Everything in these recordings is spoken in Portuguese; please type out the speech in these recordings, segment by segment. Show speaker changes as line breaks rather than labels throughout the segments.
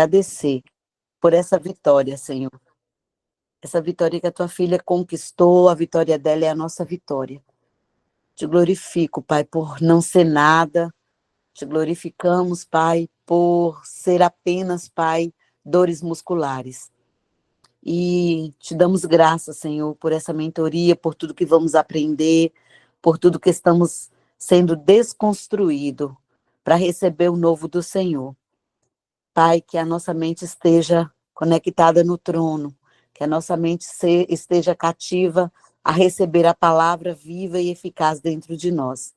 agradecer por essa vitória, Senhor. Essa vitória que a tua filha conquistou, a vitória dela é a nossa vitória. Te glorifico, Pai, por não ser nada. Te glorificamos, Pai, por ser apenas, Pai, dores musculares. E te damos graças, Senhor, por essa mentoria, por tudo que vamos aprender, por tudo que estamos sendo desconstruído para receber o novo do Senhor. Pai, que a nossa mente esteja conectada no trono, que a nossa mente esteja cativa a receber a palavra viva e eficaz dentro de nós.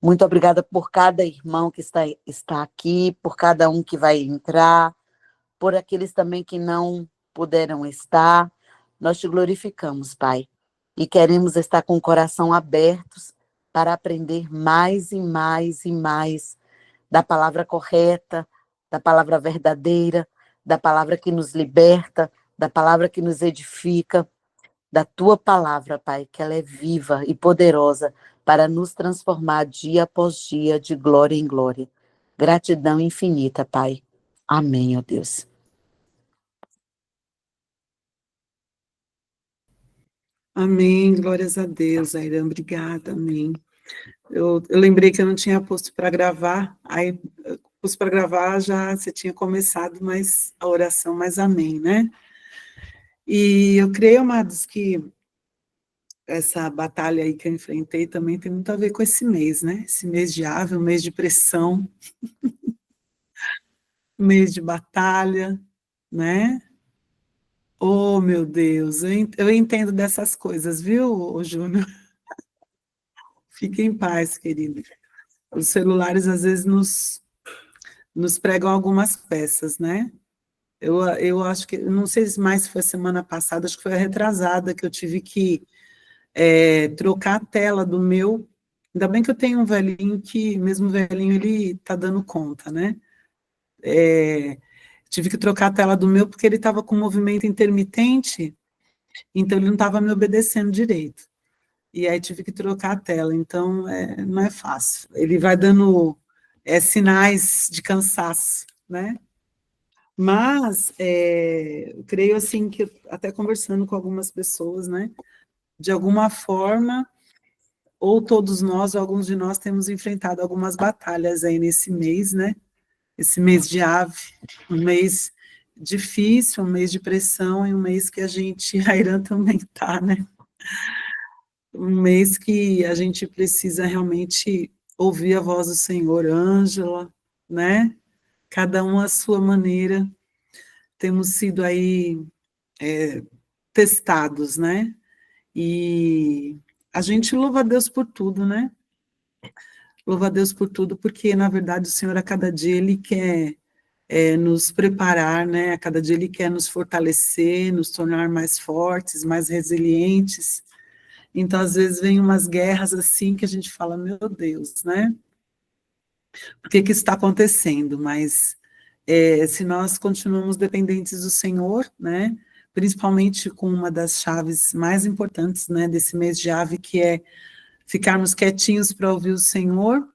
Muito obrigada por cada irmão que está aqui, por cada um que vai entrar, por aqueles também que não puderam estar. Nós te glorificamos, Pai, e queremos estar com o coração abertos para aprender mais e mais e mais da palavra correta, da palavra verdadeira, da palavra que nos liberta, da palavra que nos edifica, da tua palavra, Pai, que ela é viva e poderosa para nos transformar dia após dia, de glória em glória. Gratidão infinita, Pai. Amém, ó Deus.
Amém, glórias a Deus, Airan, obrigada, amém. Eu lembrei que eu não tinha posto para gravar, aí pus para gravar, já você tinha começado, mas a oração, mas amém, né? E eu creio, amados, que essa batalha aí que eu enfrentei também tem muito a ver com esse mês, né? Esse mês de Ave, um mês de pressão, um mês de batalha, né? Oh, meu Deus, eu entendo dessas coisas, viu, ô Júnior? Fique em paz, querido. Os celulares, às vezes, nos pregam algumas peças, né? Eu acho que, não sei mais se foi semana passada, acho que foi a retrasada, que eu tive que trocar a tela do meu. Ainda bem que eu tenho um velhinho que, mesmo velhinho, ele está dando conta, né? Tive que trocar a tela do meu porque ele estava com movimento intermitente, então ele não estava me obedecendo direito. E aí tive que trocar a tela, então não é fácil. Ele vai dando sinais de cansaço, né? Mas eu creio assim que, até conversando com algumas pessoas, né? De alguma forma, ou todos nós, ou alguns de nós, temos enfrentado algumas batalhas aí nesse mês, né? Esse mês de Ave, um mês difícil, um mês de pressão, e um mês que a gente, a Irã também está, né? Um mês que a gente precisa realmente ouvir a voz do Senhor, Ângela, né? Cada um à sua maneira, temos sido aí testados, né? E a gente louva a Deus por tudo, né? Louva a Deus por tudo, porque, na verdade, o Senhor, a cada dia, Ele quer nos preparar, né? A cada dia Ele quer nos fortalecer, nos tornar mais fortes, mais resilientes. Então, às vezes, vem umas guerras assim que a gente fala, meu Deus, né? Por que que isso está acontecendo? Mas se nós continuamos dependentes do Senhor, né? Principalmente com uma das chaves mais importantes, né, desse mês de Ave, que é ficarmos quietinhos para ouvir o Senhor,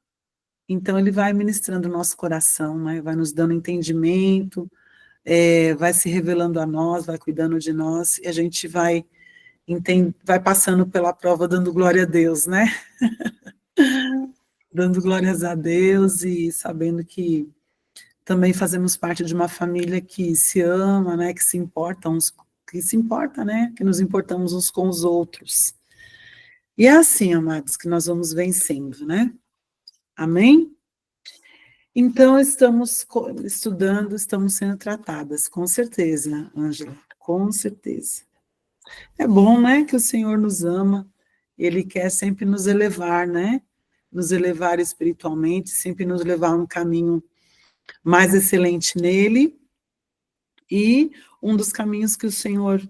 então Ele vai ministrando o nosso coração, né? Vai nos dando entendimento, vai se revelando a nós, vai cuidando de nós, e a gente vai passando pela prova dando glória a Deus, né? Dando glórias a Deus e sabendo que também fazemos parte de uma família que se ama, né? Que se importa, né? Que nos importamos uns com os outros. E é assim, amados, que nós vamos vencendo, né? Amém? Então, estamos estudando, estamos sendo tratadas, com certeza, Ângela, com certeza. É bom, né, que o Senhor nos ama, Ele quer sempre nos elevar, né? Nos elevar espiritualmente, sempre nos levar a um caminho mais excelente nele, e um dos caminhos que o Senhor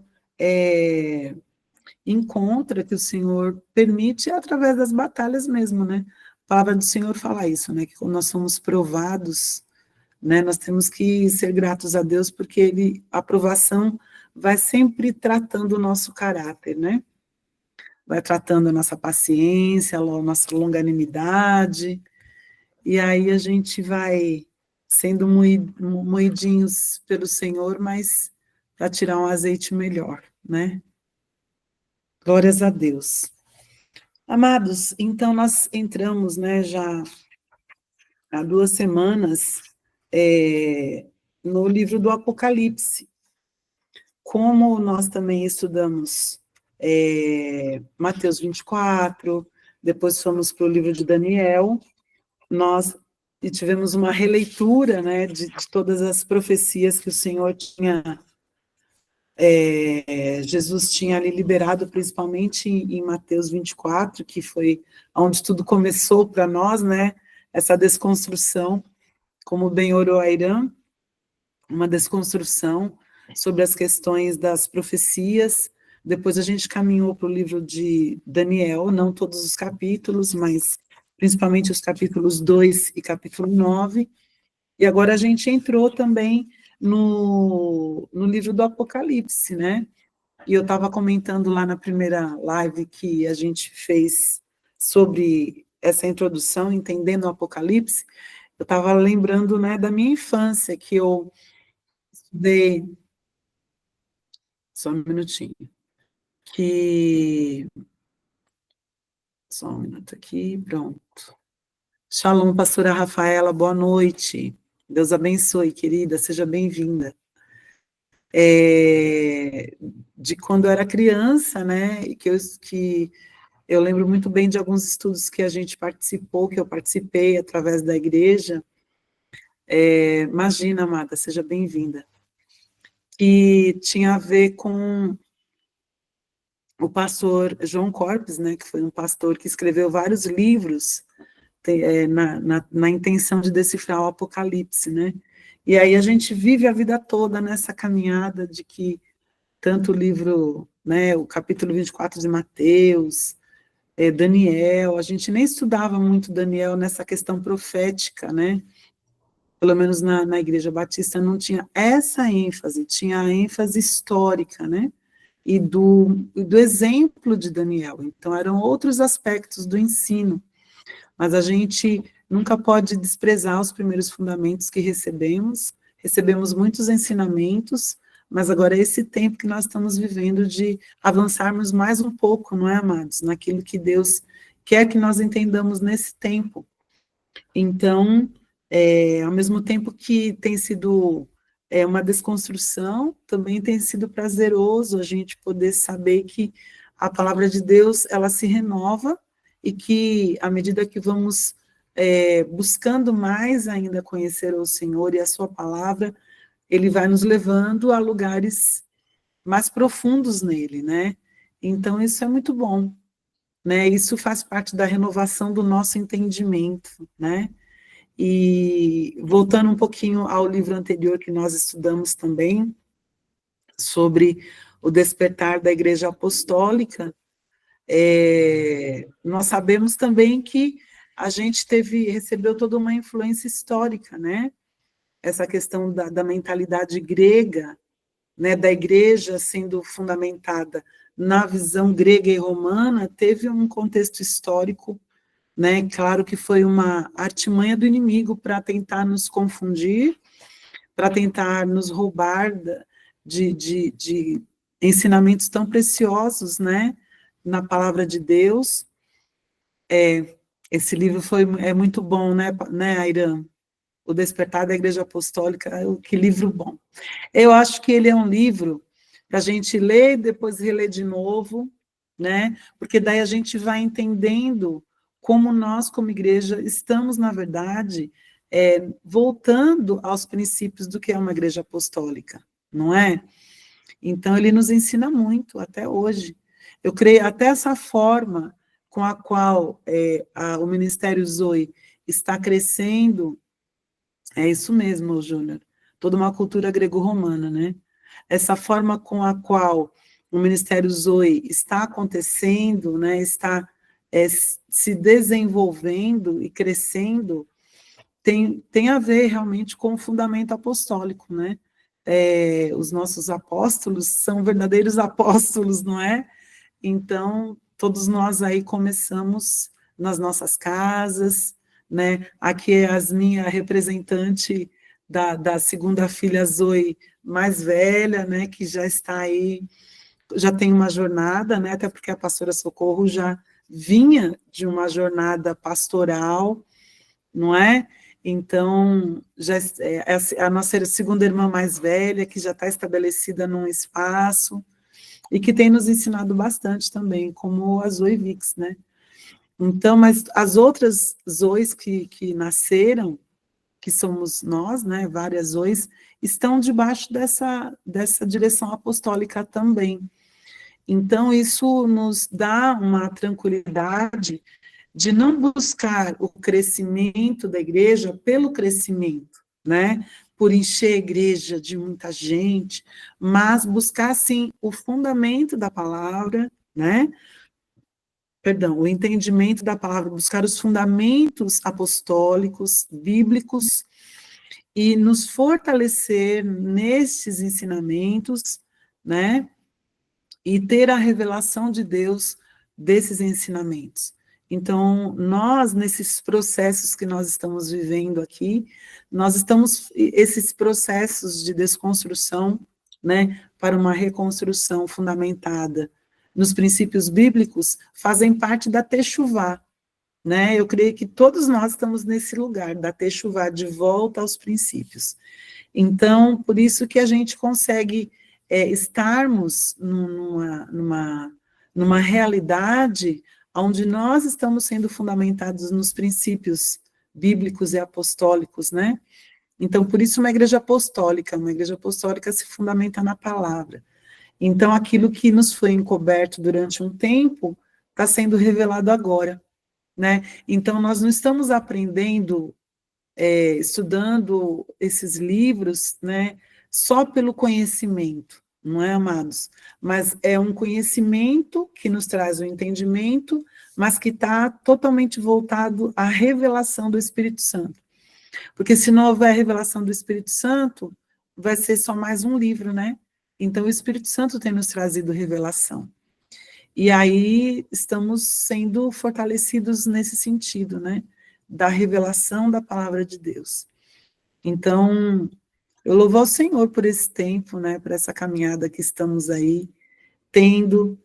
encontra, que o Senhor permite, é através das batalhas mesmo, né? A palavra do Senhor fala isso, né? Que quando nós somos provados, né, nós temos que ser gratos a Deus, porque a aprovação vai sempre tratando o nosso caráter, né? Vai tratando a nossa paciência, a nossa longanimidade, e aí a gente vai sendo moidinhos pelo Senhor, mas para tirar um azeite melhor, né? Glórias a Deus. Amados, então nós entramos, né, já há 2 semanas, no livro do Apocalipse. Como nós também estudamos Mateus 24, depois fomos para o livro de Daniel, nós tivemos uma releitura, né, de todas as profecias que o Senhor tinha, Jesus tinha ali liberado, principalmente em Mateus 24, que foi onde tudo começou para nós, né, essa desconstrução, como bem orou Airam, uma desconstrução sobre as questões das profecias. Depois a gente caminhou para o livro de Daniel, não todos os capítulos, mas principalmente os capítulos 2 e capítulo 9, e agora a gente entrou também no livro do Apocalipse, né? E eu estava comentando lá na primeira live que a gente fez sobre essa introdução, entendendo o Apocalipse, eu estava lembrando, né, da minha infância, que eu estudei, só um minutinho, só um minuto aqui, pronto. Shalom, pastora Rafaela, boa noite. Deus abençoe, querida, seja bem-vinda. De quando eu era criança, né, e que eu lembro muito bem de alguns estudos que a gente participou, que eu participei através da igreja. Imagina, amada, seja bem-vinda. Que tinha a ver com o pastor João Corpes, né, que foi um pastor que escreveu vários livros na intenção de decifrar o Apocalipse, né? E aí a gente vive a vida toda nessa caminhada de que tanto o livro, né, o capítulo 24 de Mateus, Daniel, a gente nem estudava muito Daniel nessa questão profética, né? Pelo menos na Igreja Batista não tinha essa ênfase, tinha a ênfase histórica, né? E do exemplo de Daniel. Então, eram outros aspectos do ensino, mas a gente nunca pode desprezar os primeiros fundamentos que recebemos muitos ensinamentos, mas agora é esse tempo que nós estamos vivendo de avançarmos mais um pouco, não é, amados? Naquilo que Deus quer que nós entendamos nesse tempo. Então, ao mesmo tempo que tem sido uma desconstrução, também tem sido prazeroso a gente poder saber que a palavra de Deus, ela se renova, e que, à medida que vamos buscando mais ainda conhecer o Senhor e a sua palavra, ele vai nos levando a lugares mais profundos nele, né? Então, isso é muito bom, né? Isso faz parte da renovação do nosso entendimento, né? E voltando um pouquinho ao livro anterior que nós estudamos também, sobre o despertar da Igreja Apostólica, nós sabemos também que a gente recebeu toda uma influência histórica, né? Essa questão da mentalidade grega, né, da igreja sendo fundamentada na visão grega e romana, teve um contexto histórico, né? Claro que foi uma artimanha do inimigo para tentar nos confundir, para tentar nos roubar de ensinamentos tão preciosos, né, na palavra de Deus. Esse livro é muito bom, né, Airam? O Despertar da Igreja Apostólica, que livro bom. Eu acho que ele é um livro para a gente ler e depois reler de novo, né? Porque daí a gente vai entendendo como nós, como igreja, estamos, na verdade, voltando aos princípios do que é uma igreja apostólica, não é? Então, ele nos ensina muito, até hoje. Eu creio, até essa forma com a qual o Ministério Zoe está crescendo, é isso mesmo, Júnior, toda uma cultura grego-romana, né? Essa forma com a qual o Ministério Zoe está acontecendo, né, está se desenvolvendo e crescendo, tem a ver realmente com o fundamento apostólico, né? Os nossos apóstolos são verdadeiros apóstolos, não é? Então, todos nós aí começamos nas nossas casas, né? Aqui é a minha representante da segunda filha Zoe mais velha, né, que já está aí, já tem uma jornada, né, até porque a pastora Socorro já vinha de uma jornada pastoral, não é? Então, já é a nossa segunda irmã mais velha, que já está estabelecida num espaço, e que tem nos ensinado bastante também, como a Zoe Vix, né? Então, mas as outras Zoes que nasceram, que somos nós, né, várias Zoes, estão debaixo dessa direção apostólica também. Então, isso nos dá uma tranquilidade de não buscar o crescimento da igreja pelo crescimento, né? Por encher a igreja de muita gente, mas buscar, sim, o fundamento da palavra, né? Perdão, o entendimento da palavra, buscar os fundamentos apostólicos, bíblicos, e nos fortalecer nesses ensinamentos, né? E ter a revelação de Deus desses ensinamentos. Então, nós, nesses processos que nós estamos vivendo aqui, esses processos de desconstrução, né, para uma reconstrução fundamentada nos princípios bíblicos, fazem parte da Techuvá, né? Eu creio que todos nós estamos nesse lugar, da Techuvá, de volta aos princípios. Então, por isso que a gente consegue estarmos numa realidade onde nós estamos sendo fundamentados nos princípios bíblicos e apostólicos, né? Então, por isso uma igreja apostólica se fundamenta na palavra. Então, aquilo que nos foi encoberto durante um tempo está sendo revelado agora, né? Então, nós não estamos aprendendo estudando esses livros, né, só pelo conhecimento, não é, amados? Mas é um conhecimento que nos traz o entendimento, mas que está totalmente voltado à revelação do Espírito Santo. Porque se não houver revelação do Espírito Santo, vai ser só mais um livro, né? Então o Espírito Santo tem nos trazido revelação. E aí estamos sendo fortalecidos nesse sentido, né? Da revelação da palavra de Deus. Então, eu louvo ao Senhor por esse tempo, né? Por essa caminhada que estamos aí tendo.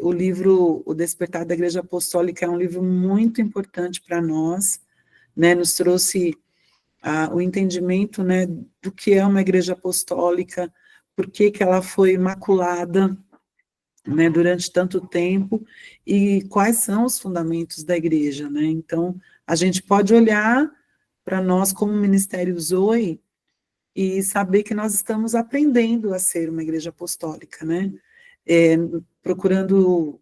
O livro O Despertar da Igreja Apostólica é um livro muito importante para nós, né? Nos trouxe o entendimento, né? Do que é uma igreja apostólica, por que ela foi imaculada, né, durante tanto tempo, e quais são os fundamentos da igreja, né? Então, a gente pode olhar para nós como Ministério Zoe e saber que nós estamos aprendendo a ser uma igreja apostólica, né? Procurando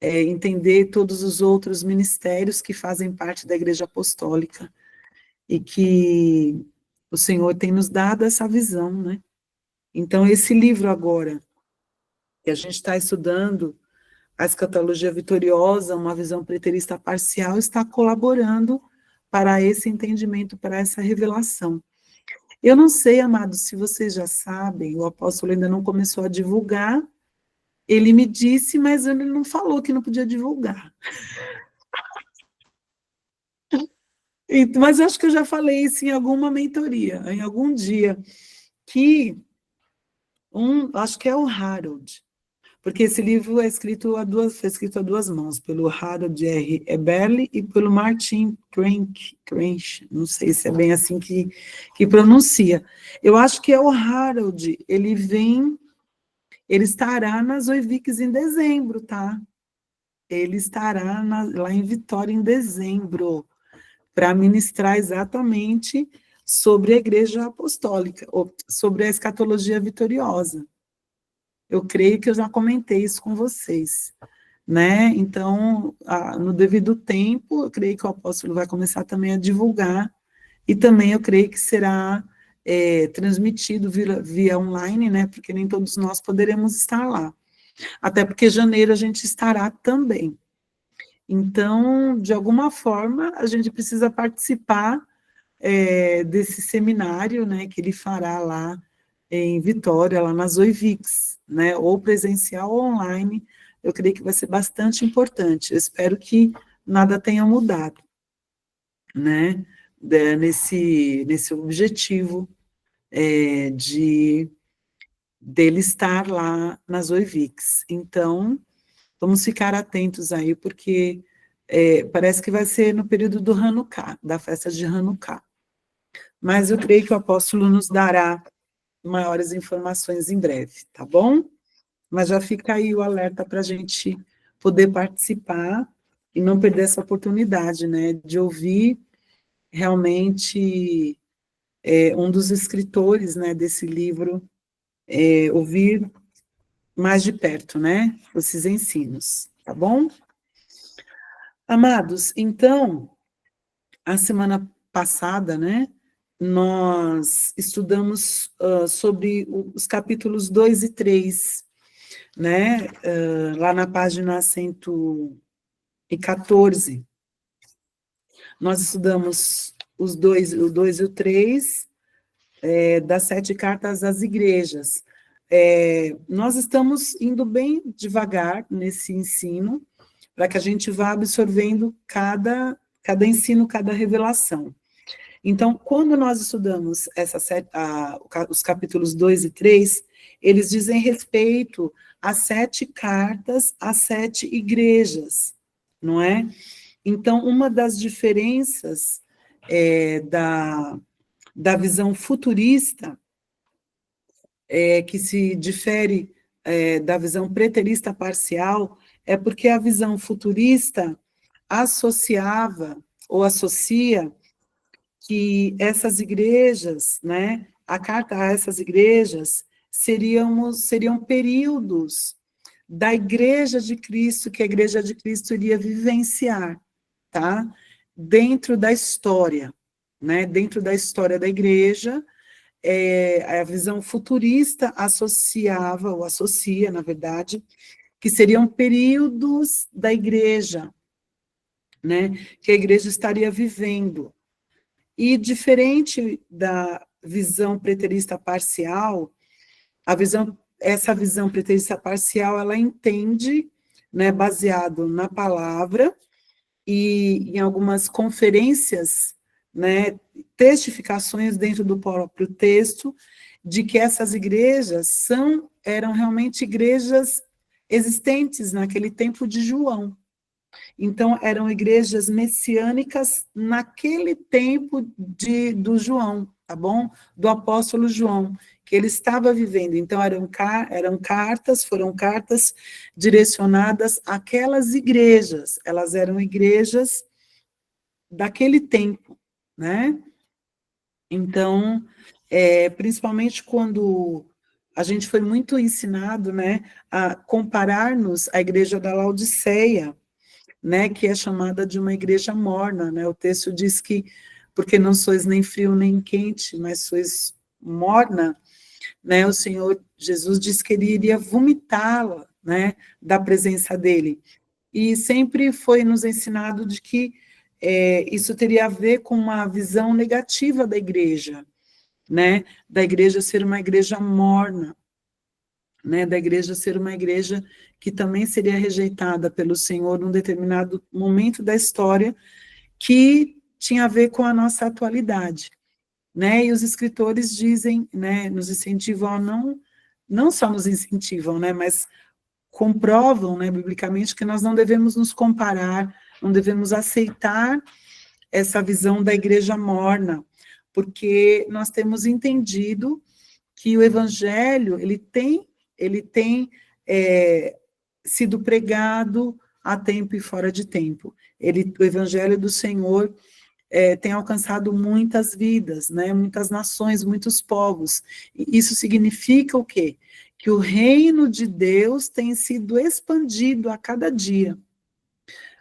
entender todos os outros ministérios que fazem parte da igreja apostólica e que o Senhor tem nos dado essa visão, né? Então, esse livro agora, que a gente está estudando, A Escatologia Vitoriosa, uma visão preterista parcial, está colaborando para esse entendimento, para essa revelação. Eu não sei, amados, se vocês já sabem, o apóstolo ainda não começou a divulgar, ele me disse, mas ele não falou que não podia divulgar. Mas acho que eu já falei isso em alguma mentoria, em algum dia, que acho que é o Harold, porque esse livro foi escrito a duas mãos, pelo Harold R. Eberle e pelo Martin Cranch, não sei se é bem assim que pronuncia. Eu acho que é o Harold, ele estará nas Oivix em dezembro, tá? Ele estará lá em Vitória em dezembro, para ministrar exatamente sobre a Igreja Apostólica, ou sobre a escatologia vitoriosa. Eu creio que eu já comentei isso com vocês, né? Então, no devido tempo, eu creio que o apóstolo vai começar também a divulgar, e também eu creio que será transmitido via online, né? Porque nem todos nós poderemos estar lá. Até porque janeiro a gente estará também. Então, de alguma forma, a gente precisa participar desse seminário, né, que ele fará lá em Vitória, lá nas Oivix, né, ou presencial ou online. Eu creio que vai ser bastante importante. Eu espero que nada tenha mudado, né, nesse objetivo dele estar lá nas OIVICs. Então, vamos ficar atentos aí, porque parece que vai ser no período do Hanukkah, da festa de Hanukkah. Mas eu creio que o apóstolo nos dará maiores informações em breve, tá bom? Mas já fica aí o alerta para a gente poder participar e não perder essa oportunidade, né, de ouvir realmente um dos escritores, né, desse livro, ouvir mais de perto, né, esses ensinos, tá bom? Amados, então, a semana passada, né, nós estudamos sobre os capítulos 2 e 3, né, lá na página 114. Nós estudamos o 2 e o 3, das 7 cartas às igrejas. Nós estamos indo bem devagar nesse ensino, para que a gente vá absorvendo cada ensino, cada revelação. Então, quando nós estudamos os capítulos 2 e 3, eles dizem respeito às 7 cartas, às 7 igrejas, não é? Então, uma das diferenças da visão futurista, que se difere da visão preterista parcial, é porque a visão futurista associava ou associa que essas igrejas, né, a carta a essas igrejas seriam períodos da igreja de Cristo, que a igreja de Cristo iria vivenciar, tá? Dentro da história, né? Dentro da história da igreja, a visão futurista associava, ou associa, na verdade, que seriam períodos da igreja, né? Que a igreja estaria vivendo. E diferente da visão preterista parcial, essa visão preterista parcial, ela entende, né, baseado na palavra e em algumas conferências, né, testificações dentro do próprio texto, de que essas igrejas eram realmente igrejas existentes naquele tempo de João. Então, eram igrejas messiânicas naquele tempo do João, tá bom? Do apóstolo João, que ele estava vivendo. Então, foram cartas direcionadas àquelas igrejas. Elas eram igrejas daquele tempo, né? Então, principalmente quando a gente foi muito ensinado, né, a comparar-nos à igreja da Laodiceia, né, que é chamada de uma igreja morna, né? O texto diz que, porque não sois nem frio nem quente, mas sois morna, né? O Senhor Jesus disse que ele iria vomitá-la, né, da presença dele. E sempre foi nos ensinado de que isso teria a ver com uma visão negativa da igreja, né? Da igreja ser uma igreja morna, né, da igreja ser uma igreja que também seria rejeitada pelo Senhor num determinado momento da história que tinha a ver com a nossa atualidade, né, e os escritores dizem, né, nos incentivam a não só nos incentivam, né, mas comprovam, né, biblicamente, que nós não devemos nos comparar, não devemos aceitar essa visão da igreja morna, porque nós temos entendido que o evangelho, ele tem sido pregado a tempo e fora de tempo. O evangelho do Senhor tem alcançado muitas vidas, né, muitas nações, muitos povos. E isso significa o quê? Que o reino de Deus tem sido expandido a cada dia,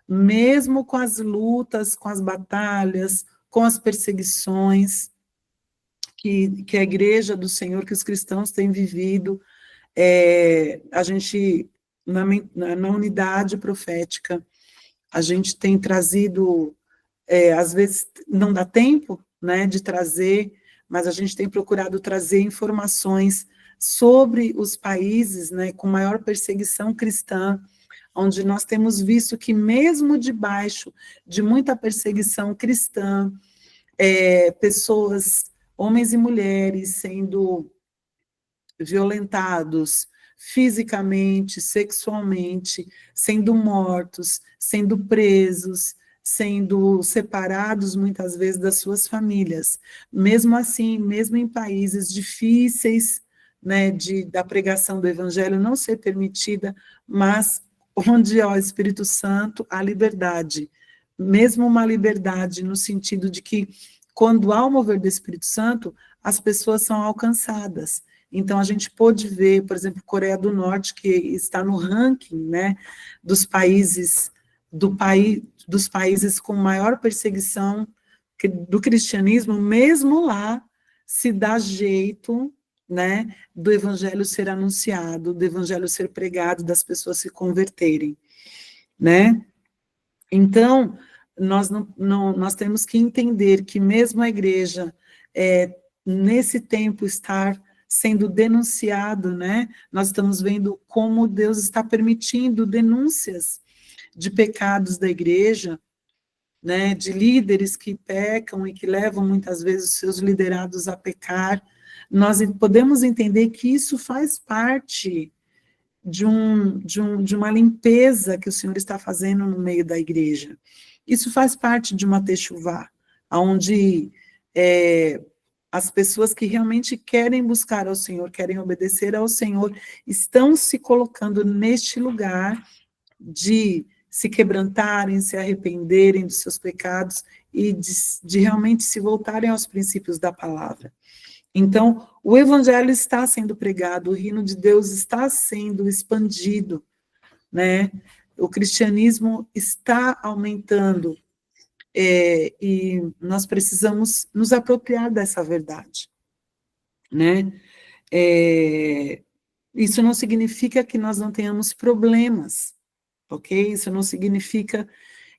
mesmo com as lutas, com as batalhas, com as perseguições que a igreja do Senhor, que os cristãos têm vivido. A gente, na unidade profética, a gente tem trazido, às vezes não dá tempo, né, de trazer, mas a gente tem procurado trazer informações sobre os países, né, com maior perseguição cristã, onde nós temos visto que mesmo debaixo de muita perseguição cristã, pessoas, homens e mulheres, sendo violentados fisicamente, sexualmente, sendo mortos, sendo presos, sendo separados muitas vezes das suas famílias. Mesmo assim, mesmo em países difíceis, né, da pregação do evangelho não ser permitida, mas onde há o Espírito Santo, há liberdade. Mesmo uma liberdade no sentido de que, quando há o mover do Espírito Santo, as pessoas são alcançadas. Então, a gente pôde ver, por exemplo, Coreia do Norte, que está no ranking, né, dos países com maior perseguição do cristianismo, mesmo lá se dá jeito, né, do evangelho ser anunciado, do evangelho ser pregado, das pessoas se converterem, né? Então, nós temos que entender que mesmo a igreja, nesse tempo, estar sendo denunciado, né? Nós estamos vendo como Deus está permitindo denúncias de pecados da igreja, né? De líderes que pecam e que levam muitas vezes os seus liderados a pecar. Nós podemos entender que isso faz parte de uma limpeza que o Senhor está fazendo no meio da igreja. Isso faz parte de uma techuvá, onde as pessoas que realmente querem buscar ao Senhor, querem obedecer ao Senhor, estão se colocando neste lugar de se quebrantarem, se arrependerem dos seus pecados e de realmente se voltarem aos princípios da palavra. Então, o evangelho está sendo pregado, o reino de Deus está sendo expandido, né? O cristianismo está aumentando, e nós precisamos nos apropriar dessa verdade, né? Isso não significa que nós não tenhamos problemas, ok? Isso não significa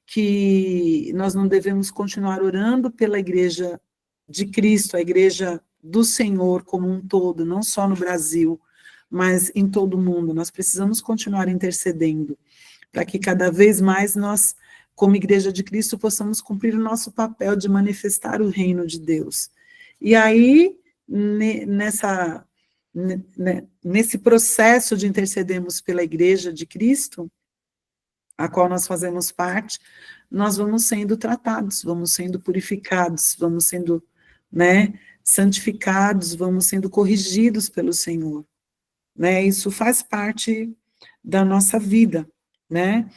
que nós não devemos continuar orando pela igreja de Cristo, a igreja do Senhor como um todo, não só no Brasil, mas em todo o mundo. Nós precisamos continuar intercedendo, para que cada vez mais nós, como igreja de Cristo, possamos cumprir o nosso papel de manifestar o reino de Deus. E aí, nesse processo de intercedermos pela igreja de Cristo, a qual nós fazemos parte, nós vamos sendo tratados, vamos sendo purificados, vamos sendo, né, santificados, vamos sendo corrigidos pelo Senhor, né? Isso faz parte da nossa vida, né?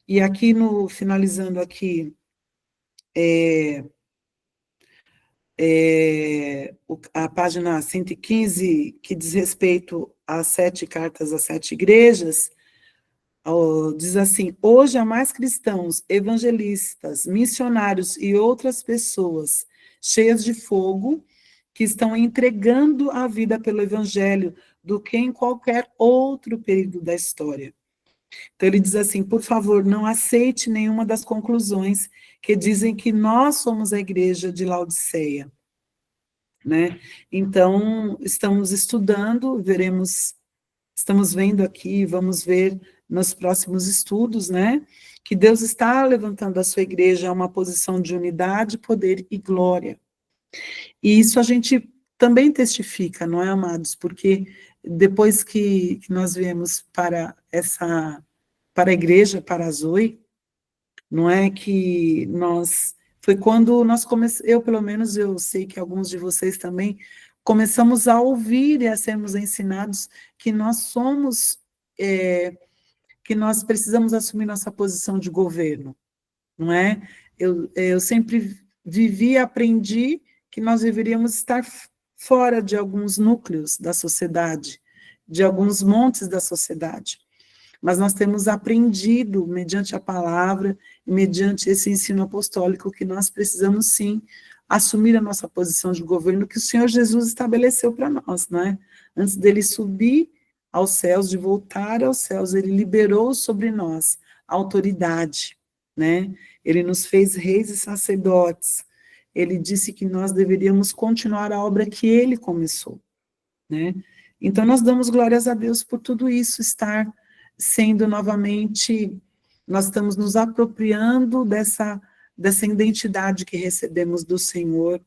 E aqui finalizando aqui, a página 115, que diz respeito às 7 cartas às 7 igrejas, diz assim: hoje há mais cristãos, evangelistas, missionários e outras pessoas cheias de fogo que estão entregando a vida pelo evangelho do que em qualquer outro período da história. Então ele diz assim: por favor, não aceite nenhuma das conclusões que dizem que nós somos a igreja de Laodiceia, né? Então, estamos estudando, estamos vendo aqui, vamos ver nos próximos estudos, né, que Deus está levantando a sua igreja a uma posição de unidade, poder e glória. E isso a gente também testifica, não é, amados? Porque depois que nós viemos para a igreja, para a Zoe, não é que foi quando nós começamos, eu pelo menos, eu sei que alguns de vocês também, começamos a ouvir e a sermos ensinados que nós somos, que nós precisamos assumir nossa posição de governo, não é? Eu sempre vivi e aprendi que nós deveríamos estar fora de alguns núcleos da sociedade, de alguns montes da sociedade. Mas nós temos aprendido, mediante a palavra, mediante esse ensino apostólico, que nós precisamos, sim, assumir a nossa posição de governo que o Senhor Jesus estabeleceu para nós, não é? Antes dele subir aos céus, de voltar aos céus, ele liberou sobre nós a autoridade, né? Ele nos fez reis e sacerdotes. Ele disse que nós deveríamos continuar a obra que ele começou, né? Então, nós damos glórias a Deus por tudo isso estar sendo novamente, nós estamos nos apropriando dessa identidade que recebemos do Senhor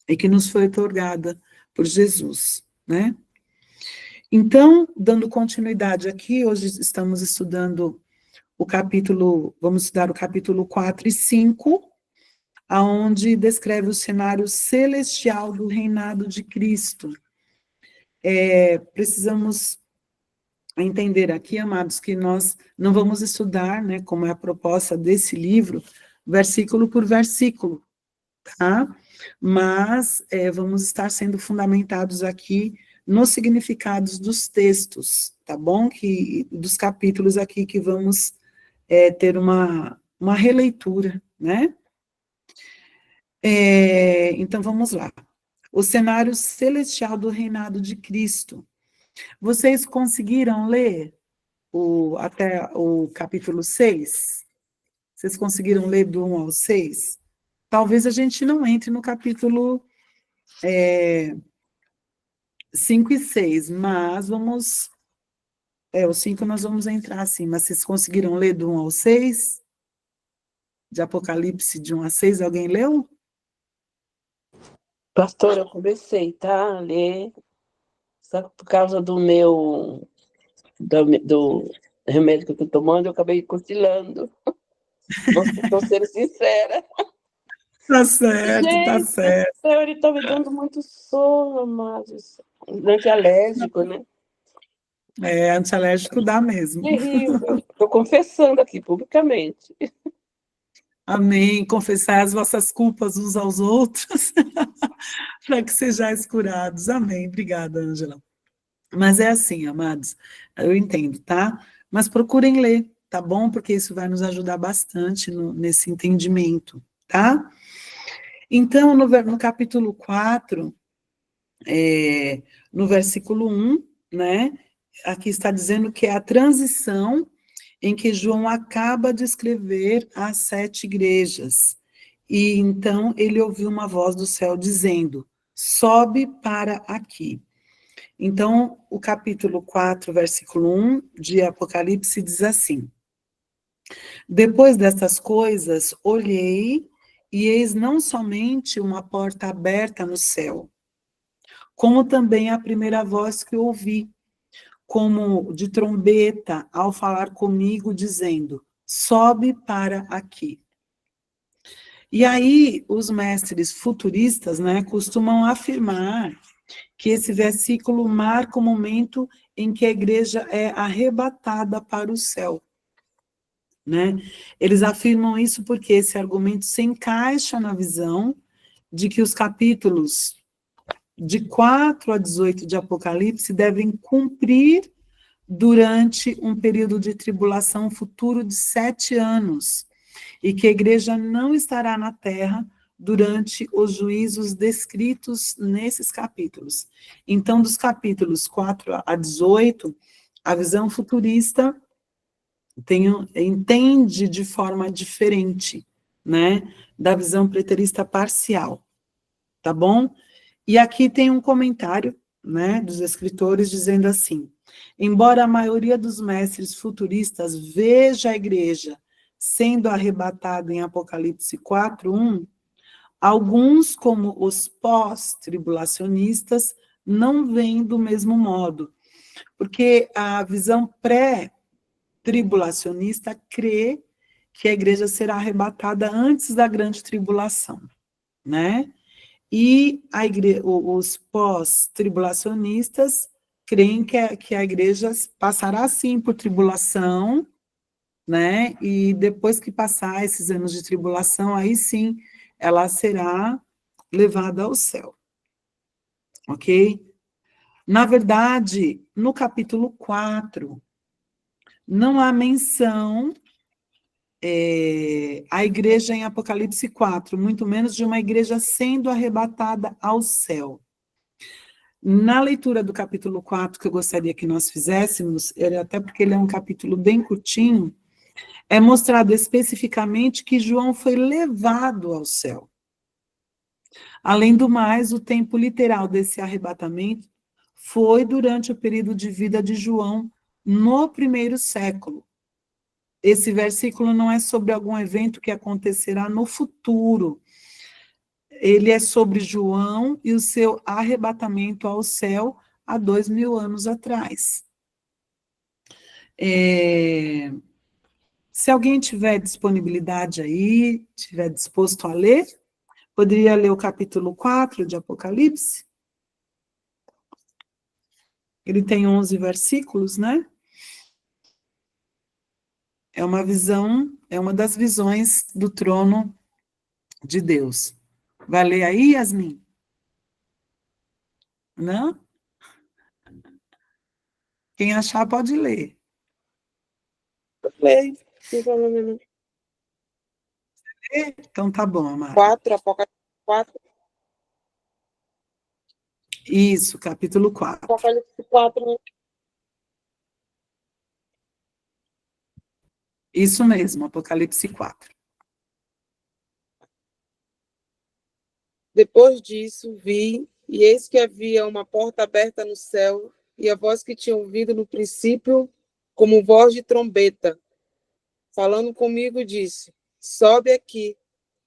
e que nos foi otorgada por Jesus, né? Então, dando continuidade aqui, hoje estamos estudando vamos estudar o capítulo 4 e 5, aonde descreve o cenário celestial do reinado de Cristo. Precisamos entender aqui, amados, que nós não vamos estudar, né, como é a proposta desse livro, versículo por versículo, tá? Mas vamos estar sendo fundamentados aqui nos significados dos textos, tá bom? Dos capítulos aqui que vamos ter uma releitura, né? Então, vamos lá. O cenário celestial do reinado de Cristo. Vocês conseguiram ler até o capítulo 6? Vocês conseguiram ler do 1 ao 6? Talvez a gente não entre no capítulo 5 e 6, mas vamos... o 5 nós vamos entrar, sim, mas vocês conseguiram ler do 1 ao 6? De Apocalipse, de 1 a 6, alguém leu?
Pastor, eu comecei, tá, a ler, só que por causa do remédio que eu estou tomando, eu acabei cochilando. Estou sendo sincera.
Tá certo, tá
Gente,
certo.
ele está me dando muito sono, mas antialérgico, né?
Antialérgico dá mesmo.
Terrível. Estou confessando aqui publicamente.
Amém. Confessar as vossas culpas uns aos outros, para que sejais curados. Amém. Obrigada, Ângela. Mas é assim, amados, eu entendo, tá? Mas procurem ler, tá bom? Porque isso vai nos ajudar bastante nesse entendimento, tá? Então, no capítulo 4, no versículo 1, né? Aqui está dizendo que é a transição em que João acaba de escrever as 7 igrejas. E então ele ouviu uma voz do céu dizendo: sobe para aqui. Então, o capítulo 4, versículo 1 de Apocalipse diz assim: depois destas coisas, olhei, e eis não somente uma porta aberta no céu, como também a primeira voz que ouvi, como de trombeta, ao falar comigo, dizendo: sobe para aqui. E aí, os mestres futuristas, né, costumam afirmar que esse versículo marca o momento em que a igreja é arrebatada para o céu, né? Eles afirmam isso porque esse argumento se encaixa na visão de que os capítulos de 4 a 18 de Apocalipse devem cumprir durante um período de tribulação futuro de 7 anos, e que a igreja não estará na terra durante os juízos descritos nesses capítulos. Então, dos capítulos 4 a 18, a visão futurista entende de forma diferente, né, da visão preterista parcial, tá bom? E aqui tem um comentário, né, dos escritores dizendo assim: embora a maioria dos mestres futuristas veja a igreja sendo arrebatada em Apocalipse 4:1, alguns, como os pós-tribulacionistas, não veem do mesmo modo, porque a visão pré-tribulacionista crê que a igreja será arrebatada antes da grande tribulação, né? E os pós-tribulacionistas creem que a igreja passará, sim, por tribulação, né? E depois que passar esses anos de tribulação, aí sim, ela será levada ao céu. Ok? Na verdade, no capítulo 4, não há menção à igreja em Apocalipse 4, muito menos de uma igreja sendo arrebatada ao céu. Na leitura do capítulo 4, que eu gostaria que nós fizéssemos, até porque ele é um capítulo bem curtinho, é mostrado especificamente que João foi levado ao céu. Além do mais, o tempo literal desse arrebatamento foi durante o período de vida de João, no 1º século. esse versículo não é sobre algum evento que acontecerá no futuro. Ele é sobre João e o seu arrebatamento ao céu há 2000 anos atrás. Se alguém tiver disponibilidade aí, tiver disposto a ler, poderia ler o capítulo 4 de Apocalipse? Ele tem 11 versículos, né? É uma visão, é uma das visões do trono de Deus. Vai ler aí, Yasmin? Não? Quem achar pode ler.
Leio, sem problema não.
Então tá bom, amado.
4, Apocalipse 4.
Isso, capítulo 4.
Apocalipse 4, né?
Isso mesmo, Apocalipse 4.
Depois disso, vi, e eis que havia uma porta aberta no céu, e a voz que tinha ouvido no princípio, como voz de trombeta, falando comigo, disse: sobe aqui,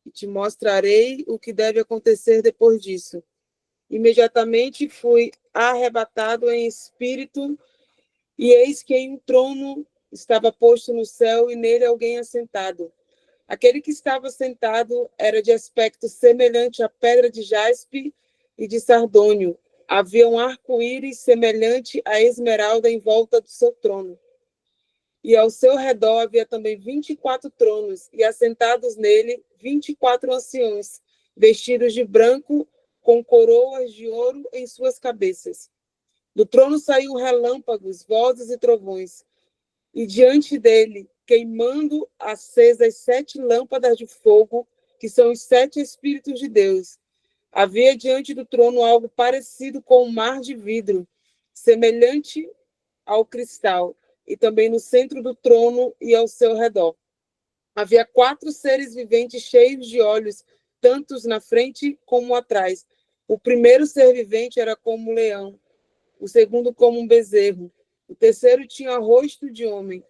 e te mostrarei o que deve acontecer depois disso. Imediatamente fui arrebatado em espírito, e eis que em um trono estava posto no céu, e nele alguém assentado. Aquele que estava sentado era de aspecto semelhante à pedra de jaspe e de sardônio. Havia um arco-íris semelhante à esmeralda em volta do seu trono. E ao seu redor havia também 24 tronos, e assentados nele 24 anciões, vestidos de branco, com coroas de ouro em suas cabeças. Do trono saíam relâmpagos, vozes e trovões. E diante dele, queimando acesas 7 lâmpadas de fogo, que são os 7 Espíritos de Deus. Havia diante do trono algo parecido com um mar de vidro, semelhante ao cristal, e também no centro do trono e ao seu redor. Havia 4 seres viventes cheios de olhos, tantos na frente como atrás. O primeiro ser vivente era como um leão, o segundo como um bezerro, o terceiro tinha rosto de homem,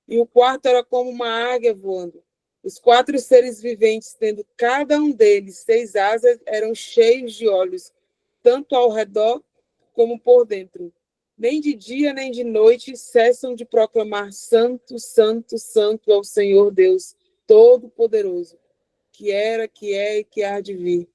e o quarto era como uma águia voando. Os 4 seres viventes, tendo cada um deles 6 asas, eram cheios de olhos, tanto ao redor como por dentro. Nem de dia nem de noite cessam de proclamar: Santo, Santo, Santo é o Senhor Deus Todo-Poderoso, que era, que é e que há de vir.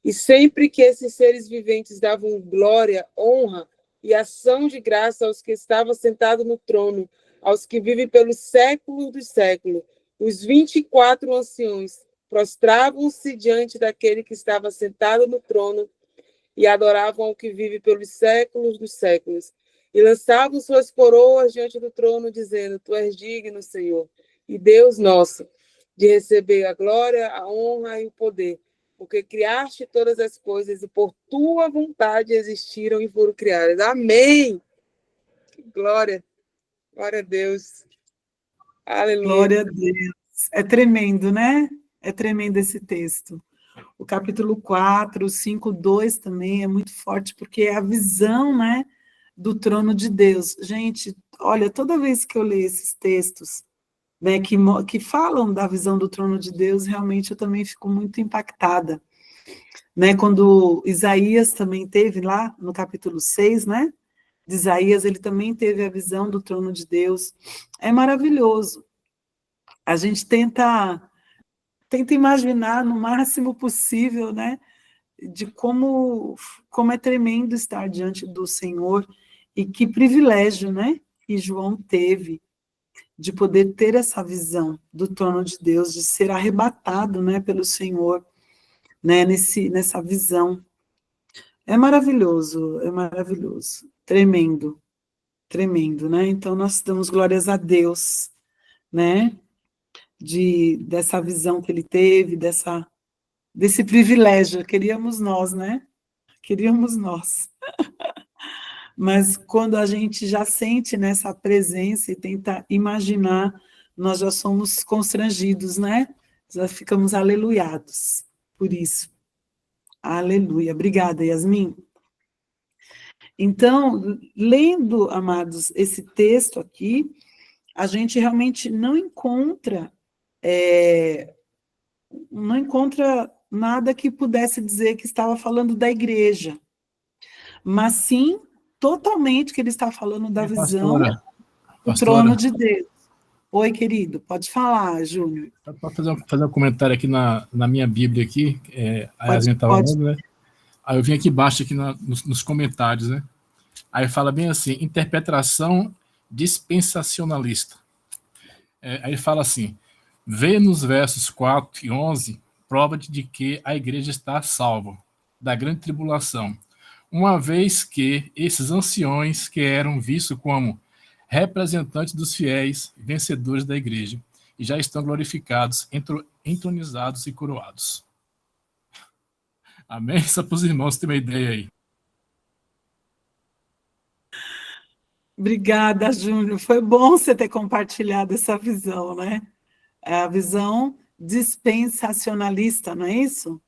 E sempre que esses seres viventes davam glória, honra e ação de graça aos que estavam sentados no trono, aos que vivem pelos séculos dos séculos, os 24 anciões prostravam-se diante daquele que estava sentado no trono e adoravam ao que vive pelos séculos dos séculos. E lançavam suas coroas diante do trono, dizendo: Tu és digno, Senhor, e Deus nosso, de receber a glória, a honra e o poder, porque criaste todas as coisas e por tua vontade existiram e foram criadas. Amém! Glória! Glória a Deus! Aleluia!
Glória a Deus. É tremendo, né? É tremendo esse texto. O capítulo 4, o 5, 2 também é muito forte, porque é a visão, né, do trono de Deus. Gente, olha, toda vez que eu leio esses textos, né, que falam da visão do trono de Deus, realmente eu também fico muito impactada. Né, quando Isaías também teve lá, no capítulo 6, né, de Isaías, ele também teve a visão do trono de Deus. É maravilhoso. A gente tenta imaginar no máximo possível, né, de como é tremendo estar diante do Senhor, e que privilégio, né, que João teve de poder ter essa visão do trono de Deus, de ser arrebatado, né, pelo Senhor, né, nessa visão. É maravilhoso, tremendo, tremendo, né? Então nós damos glórias a Deus, né, dessa visão que ele teve, desse privilégio. Queríamos nós, né? Queríamos nós. Mas quando a gente já sente nessa presença e tenta imaginar, nós já somos constrangidos, né? Já ficamos aleluiados por isso. Aleluia. Obrigada, Yasmin. Então, lendo, amados, esse texto aqui, a gente realmente não encontra nada que pudesse dizer que estava falando da igreja, mas sim totalmente que ele está falando da visão do trono de Deus. Oi, querido, pode falar, Júnior.
Para fazer um comentário aqui na minha Bíblia aqui, a Yasmin estava lendo, né? Aí eu vim aqui embaixo aqui nos comentários, né? Aí fala bem assim, interpretação dispensacionalista. Aí fala assim, vê nos versos 4 e 11 prova de que a igreja está salva da grande tribulação, uma vez que esses anciões que eram vistos como representantes dos fiéis, vencedores da igreja, e já estão glorificados, entronizados e coroados. Amém? Só para os irmãos terem uma ideia aí.
Obrigada, Júnior. Foi bom você ter compartilhado essa visão, né? É a visão dispensacionalista, não é isso?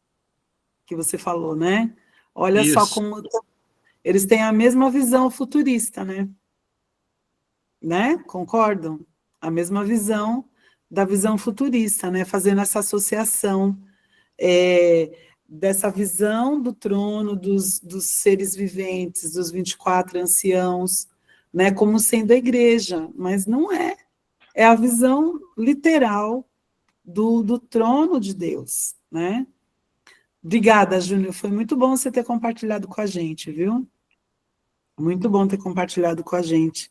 Que você falou, né? Olha
Isso.
Só como eles têm a mesma visão futurista, né? Concordam? A mesma visão da visão futurista, né? Fazendo essa associação dessa visão do trono, dos seres viventes, dos 24 anciãos, né? Como sendo a igreja, mas não é. É a visão literal do trono de Deus, né? Obrigada, Júnior. Foi muito bom você ter compartilhado com a gente, viu? Muito bom ter compartilhado com a gente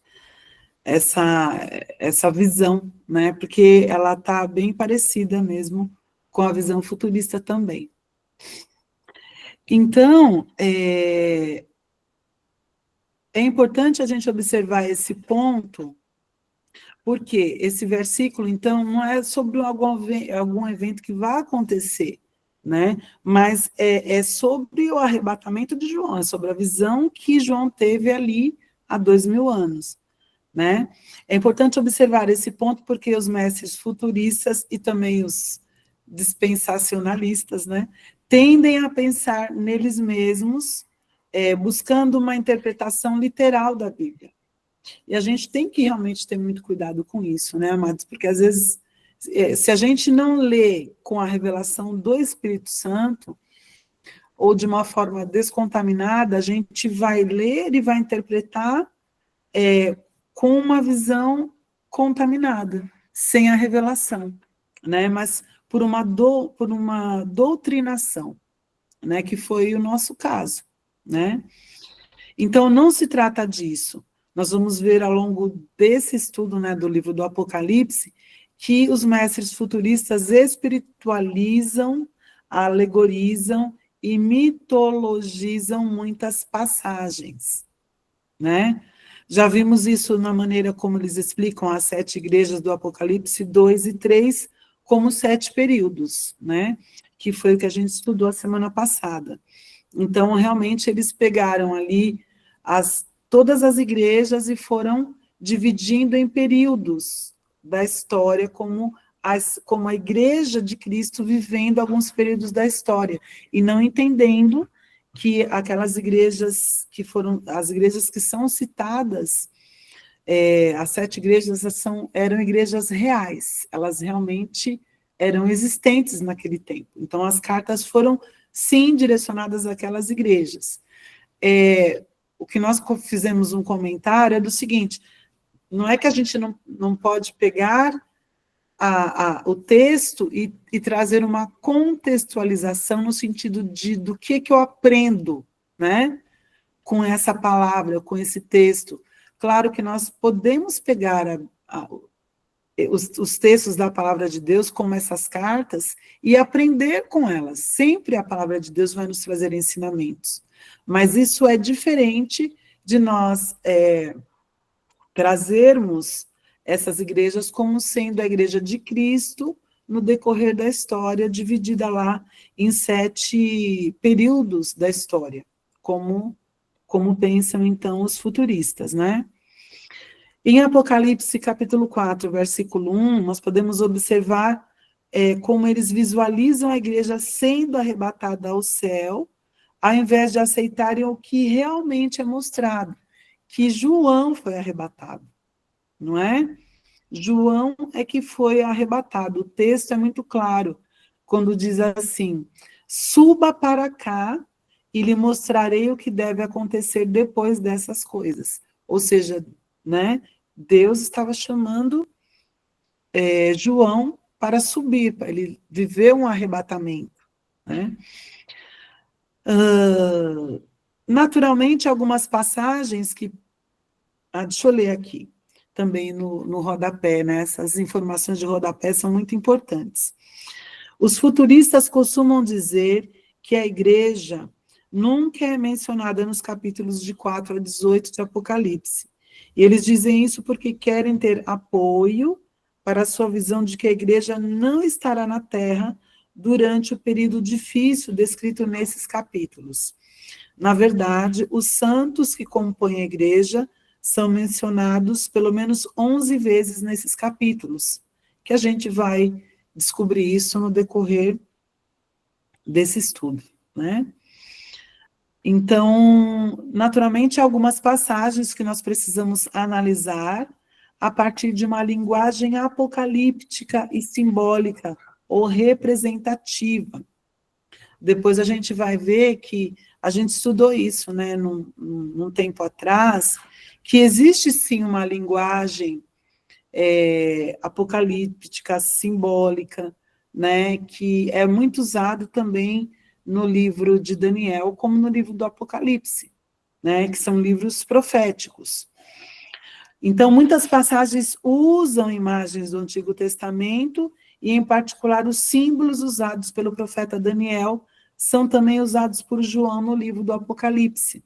essa visão, né? Porque ela está bem parecida mesmo com a visão futurista também. Então, é importante a gente observar esse ponto, porque esse versículo, então, não é sobre algum evento que vai acontecer, né? Mas é sobre o arrebatamento de João, é sobre a visão que João teve ali há 2000 anos. Né? É importante observar esse ponto porque os mestres futuristas e também os dispensacionalistas, né, tendem a pensar neles mesmos, buscando uma interpretação literal da Bíblia. E a gente tem que realmente ter muito cuidado com isso, né, amados? Porque às vezes, se a gente não lê com a revelação do Espírito Santo, ou de uma forma descontaminada, a gente vai ler e vai interpretar com uma visão contaminada, sem a revelação, né? Mas por uma doutrinação, né? Que foi o nosso caso, né? Então, não se trata disso. Nós vamos ver ao longo desse estudo, né, do livro do Apocalipse, que os mestres futuristas espiritualizam, alegorizam e mitologizam muitas passagens, né? Já vimos isso na maneira como eles explicam as 7 igrejas do Apocalipse 2 e 3 como 7 períodos, né? Que foi o que a gente estudou a semana passada. Então, realmente, eles pegaram ali todas as igrejas e foram dividindo em períodos da história, como a igreja de Cristo vivendo alguns períodos da história, e não entendendo que aquelas igrejas as igrejas que são citadas, as 7 igrejas eram igrejas reais, elas realmente eram existentes naquele tempo. Então, as cartas foram, sim, direcionadas àquelas igrejas. O que nós fizemos um comentário é do seguinte, não é que a gente não pode pegar o texto e trazer uma contextualização no sentido do que eu aprendo, né, com essa palavra, com esse texto. Claro que nós podemos pegar os textos da palavra de Deus, como essas cartas, e aprender com elas. Sempre a palavra de Deus vai nos trazer ensinamentos. Mas isso é diferente de nós trazermos essas igrejas como sendo a igreja de Cristo no decorrer da história, dividida lá em 7 períodos da história, como pensam, então, os futuristas, né? Em Apocalipse, capítulo 4, versículo 1, nós podemos observar como eles visualizam a igreja sendo arrebatada ao céu, ao invés de aceitarem o que realmente é mostrado, que João foi arrebatado, não é? João é que foi arrebatado. O texto é muito claro, quando diz assim, suba para cá e lhe mostrarei o que deve acontecer depois dessas coisas. Ou seja, né, Deus estava chamando João para subir, para ele viver um arrebatamento, né? Naturalmente, algumas passagens que... deixa eu ler aqui, também no rodapé, né? Essas informações de rodapé são muito importantes. Os futuristas costumam dizer que a igreja nunca é mencionada nos capítulos de 4 a 18 de Apocalipse. E eles dizem isso porque querem ter apoio para a sua visão de que a igreja não estará na Terra durante o período difícil descrito nesses capítulos. Na verdade, os santos que compõem a igreja são mencionados pelo menos 11 vezes nesses capítulos, que a gente vai descobrir isso no decorrer desse estudo, né? Então, naturalmente, algumas passagens que nós precisamos analisar a partir de uma linguagem apocalíptica e simbólica ou representativa. Depois a gente vai ver que a gente estudou isso, né, num tempo atrás, que existe sim uma linguagem apocalíptica, simbólica, né, que é muito usado também no livro de Daniel, como no livro do Apocalipse, né, que são livros proféticos. Então, muitas passagens usam imagens do Antigo Testamento, e, em particular, os símbolos usados pelo profeta Daniel são também usados por João no livro do Apocalipse.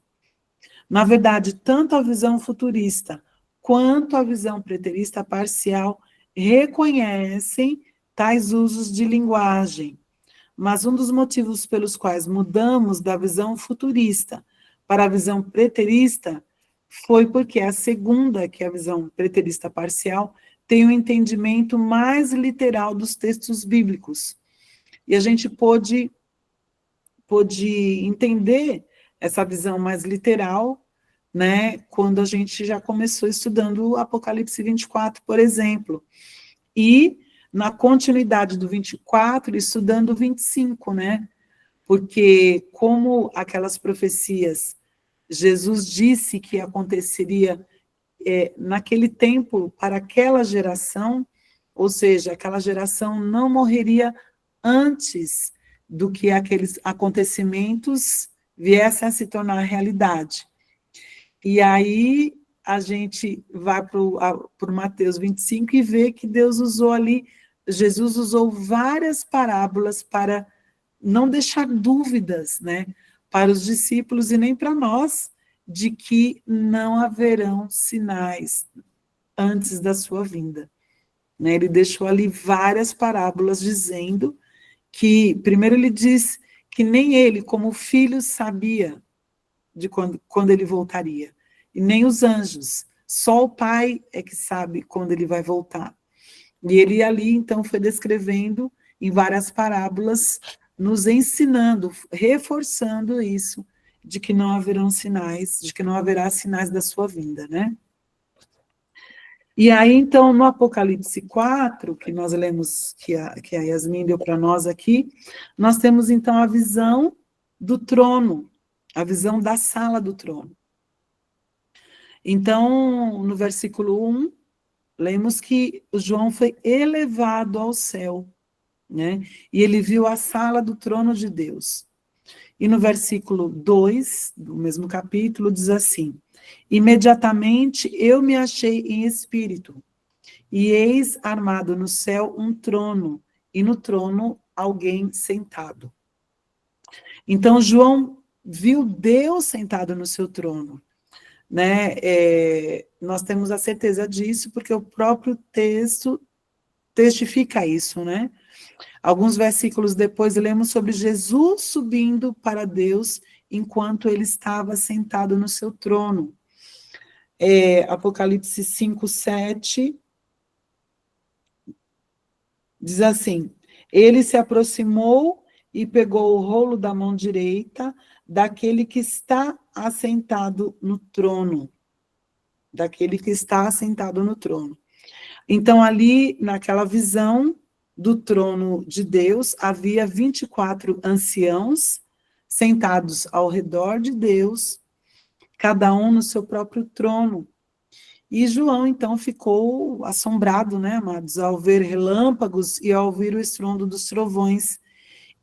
Na verdade, tanto a visão futurista quanto a visão preterista parcial reconhecem tais usos de linguagem. Mas um dos motivos pelos quais mudamos da visão futurista para a visão preterista foi porque a segunda, que é a visão preterista parcial, tem um entendimento mais literal dos textos bíblicos. E a gente pôde entender essa visão mais literal, né, quando a gente já começou estudando o Apocalipse 24, por exemplo. E, na continuidade do 24, estudando o 25, né? Porque, como aquelas profecias, Jesus disse que aconteceria naquele tempo, para aquela geração, ou seja, aquela geração não morreria antes do que aqueles acontecimentos viessem a se tornar realidade. E aí a gente vai para Mateus 25 e vê que Deus usou ali, Jesus usou várias parábolas para não deixar dúvidas, né, para os discípulos e nem para nós, de que não haverão sinais antes da sua vinda. Né? Ele deixou ali várias parábolas dizendo que, primeiro ele diz que nem ele, como filho, sabia de quando ele voltaria, e nem os anjos, só o Pai é que sabe quando ele vai voltar. E ele ali, então, foi descrevendo em várias parábolas, nos ensinando, reforçando isso, de que não haverão sinais, de que não haverá sinais da sua vinda, né? E aí, então, no Apocalipse 4, que nós lemos, que a Yasmin deu para nós aqui, nós temos, então, a visão do trono, a visão da sala do trono. Então, no versículo 1, lemos que João foi elevado ao céu, né? E ele viu a sala do trono de Deus. E no versículo 2, do mesmo capítulo, diz assim: imediatamente eu me achei em espírito, e eis armado no céu um trono, e no trono alguém sentado. Então, João viu Deus sentado no seu trono, né? Nós temos a certeza disso, porque o próprio texto testifica isso, né? Alguns versículos depois, lemos sobre Jesus subindo para Deus enquanto ele estava sentado no seu trono. Apocalipse 5, 7, diz assim: ele se aproximou e pegou o rolo da mão direita daquele que está assentado no trono. Daquele que está assentado no trono. Então, ali, naquela visão do trono de Deus, havia 24 anciãos sentados ao redor de Deus, cada um no seu próprio trono. E João, então, ficou assombrado, né, amados, ao ver relâmpagos e ao ouvir o estrondo dos trovões,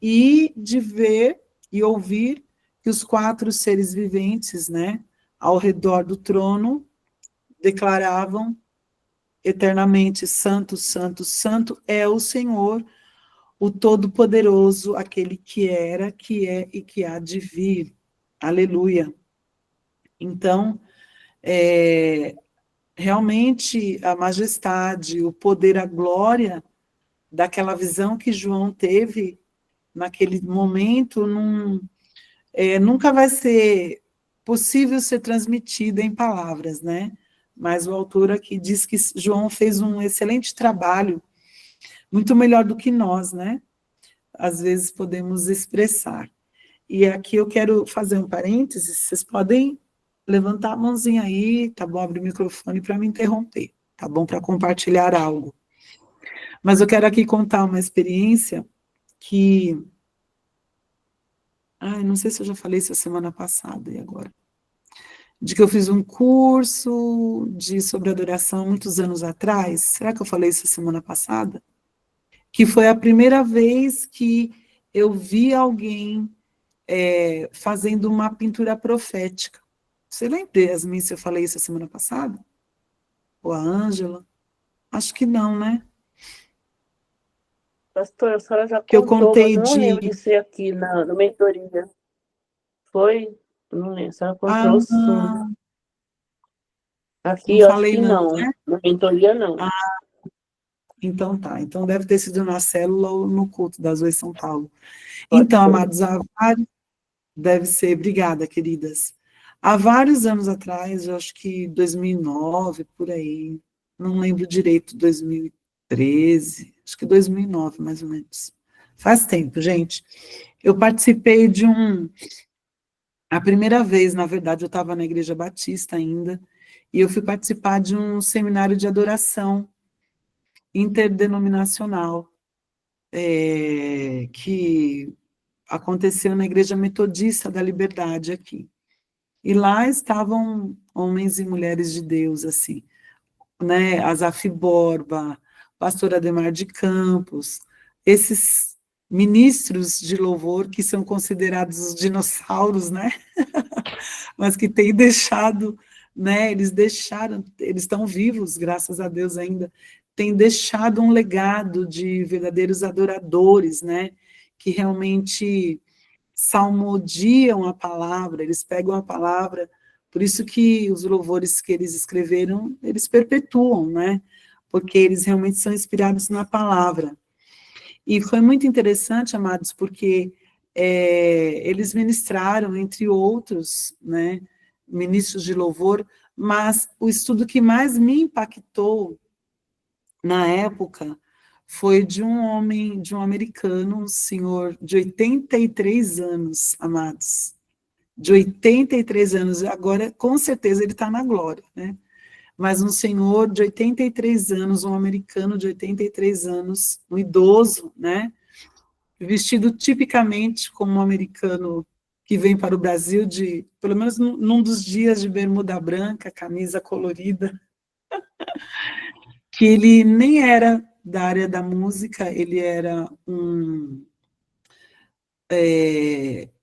e de ver e ouvir que os 4 seres viventes, né, ao redor do trono, declaravam eternamente: Santo, Santo, Santo é o Senhor, o Todo-Poderoso, aquele que era, que é e que há de vir. Aleluia. Então, realmente a majestade, o poder, a glória daquela visão que João teve naquele momento, nunca vai ser possível ser transmitida em palavras, né? Mas o autor aqui diz que João fez um excelente trabalho, muito melhor do que nós, né? Às vezes podemos expressar. E aqui eu quero fazer um parênteses, vocês podem levantar a mãozinha aí, tá bom? Abrir o microfone para me interromper, tá bom? Para compartilhar algo. Mas eu quero aqui contar uma experiência que... não sei se eu já falei isso a semana passada, e agora? De que eu fiz um curso sobre adoração muitos anos atrás. Será que eu falei isso a semana passada? Que foi a primeira vez que eu vi alguém fazendo uma pintura profética. Você lembra, Yasmin, se eu falei isso a semana passada? Ou a Ângela? Acho que não, né?
Pastor, a senhora já
Que eu
contou, mas
contei
eu não lembro
de...
de ser aqui na mentoria. Foi? Não lembro. A senhora contou sim. Aqui
não
eu acho
falei
que
não,
não.
né?
Na mentoria não.
Então tá. Então deve ter sido na célula ou no culto das Oi São Paulo.
Pode
Então,
ser.
amados, deve ser, obrigada, queridas. Há vários anos atrás, eu acho que 2009, por aí, não lembro direito, 2013, acho que 2009, mais ou menos. Faz tempo, gente. Eu participei de a primeira vez, na verdade, eu estava na Igreja Batista ainda, e eu fui participar de um seminário de adoração interdenominacional, que aconteceu na Igreja Metodista da Liberdade aqui. E lá estavam homens e mulheres de Deus, assim, né? Asaf Borba, pastor Ademar de Campos, esses ministros de louvor que são considerados os dinossauros, né? Mas que têm deixado, né? Eles estão vivos, graças a Deus ainda, têm deixado um legado de verdadeiros adoradores, né? Que realmente salmodiam a palavra, eles pegam a palavra, por isso que os louvores que eles escreveram, eles perpetuam, né? Porque eles realmente são inspirados na palavra. E foi muito interessante, amados, porque eles ministraram, entre outros, né, ministros de louvor, mas o estudo que mais me impactou na época foi de um homem, de um americano, um senhor de 83 anos, amados, de 83 anos, agora com certeza ele está na glória, né? Mas um senhor de 83 anos, um americano de 83 anos, um idoso, né? Vestido tipicamente como um americano que vem para o Brasil, pelo menos num dos dias, de bermuda branca, camisa colorida, que ele nem era da área da música, ele era um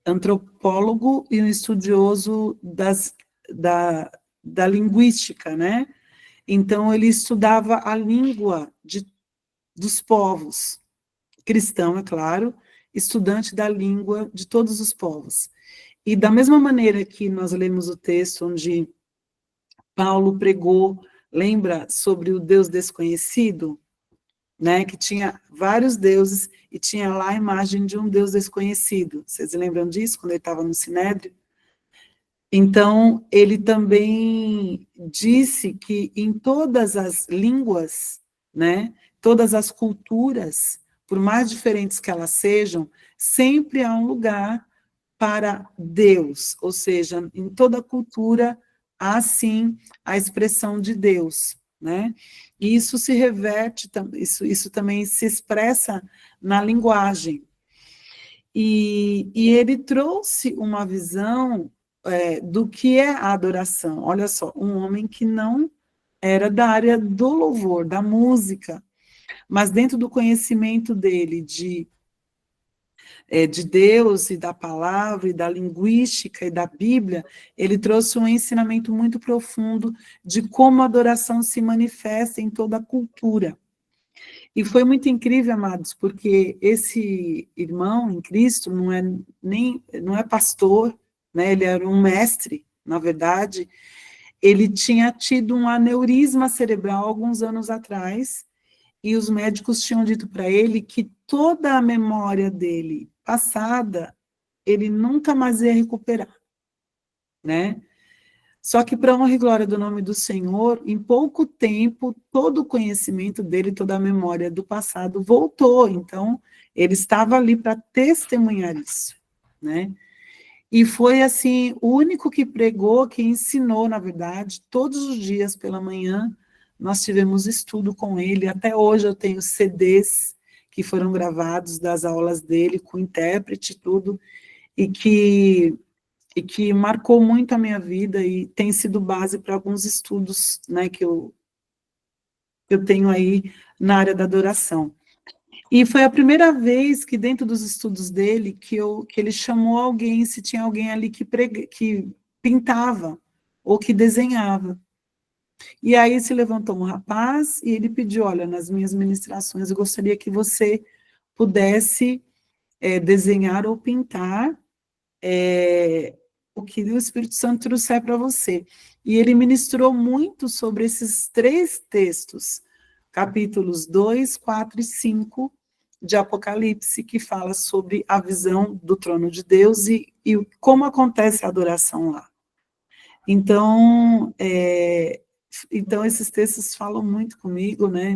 antropólogo e um estudioso da linguística, né? Então, ele estudava a língua dos povos, cristão, é claro, estudante da língua de todos os povos. E da mesma maneira que nós lemos o texto onde Paulo pregou, lembra, sobre o Deus desconhecido, né, que tinha vários deuses e tinha lá a imagem de um Deus desconhecido. Vocês lembram disso, quando ele estava no Sinédrio? Então, ele também disse que em todas as línguas, né, todas as culturas, por mais diferentes que elas sejam, sempre há um lugar para Deus, ou seja, em toda cultura há sim a expressão de Deus, né? E isso se reverte, isso também se expressa na linguagem. E ele trouxe uma visão do que é a adoração. Olha só, um homem que não era da área do louvor, da música, mas dentro do conhecimento dele de Deus e da palavra e da linguística e da Bíblia, ele trouxe um ensinamento muito profundo de como a adoração se manifesta em toda a cultura. E foi muito incrível, amados, porque esse irmão em Cristo não é pastor, né? Ele era um mestre, na verdade. Ele tinha tido um aneurisma cerebral alguns anos atrás, e os médicos tinham dito para ele que toda a memória dele passada, ele nunca mais ia recuperar, né? Só que, para a honra e glória do nome do Senhor, em pouco tempo, todo o conhecimento dele, toda a memória do passado voltou. Então, ele estava ali para testemunhar isso, né? E foi, assim, o único que pregou, que ensinou, na verdade, todos os dias pela manhã, nós tivemos estudo com ele. Até hoje eu tenho CDs que foram gravados das aulas dele, com intérprete e tudo, e que marcou muito a minha vida e tem sido base para alguns estudos, né, que eu tenho aí na área da adoração. E foi a primeira vez que, dentro dos estudos dele, que ele chamou alguém, se tinha alguém ali que pintava ou que desenhava. E aí se levantou um rapaz e ele pediu, olha, nas minhas ministrações eu gostaria que você pudesse desenhar ou pintar o que o Espírito Santo trouxer para você. E ele ministrou muito sobre esses 3 textos, capítulos 2, 4 e 5 de Apocalipse, que fala sobre a visão do trono de Deus e como acontece a adoração lá. Então, esses textos falam muito comigo, né?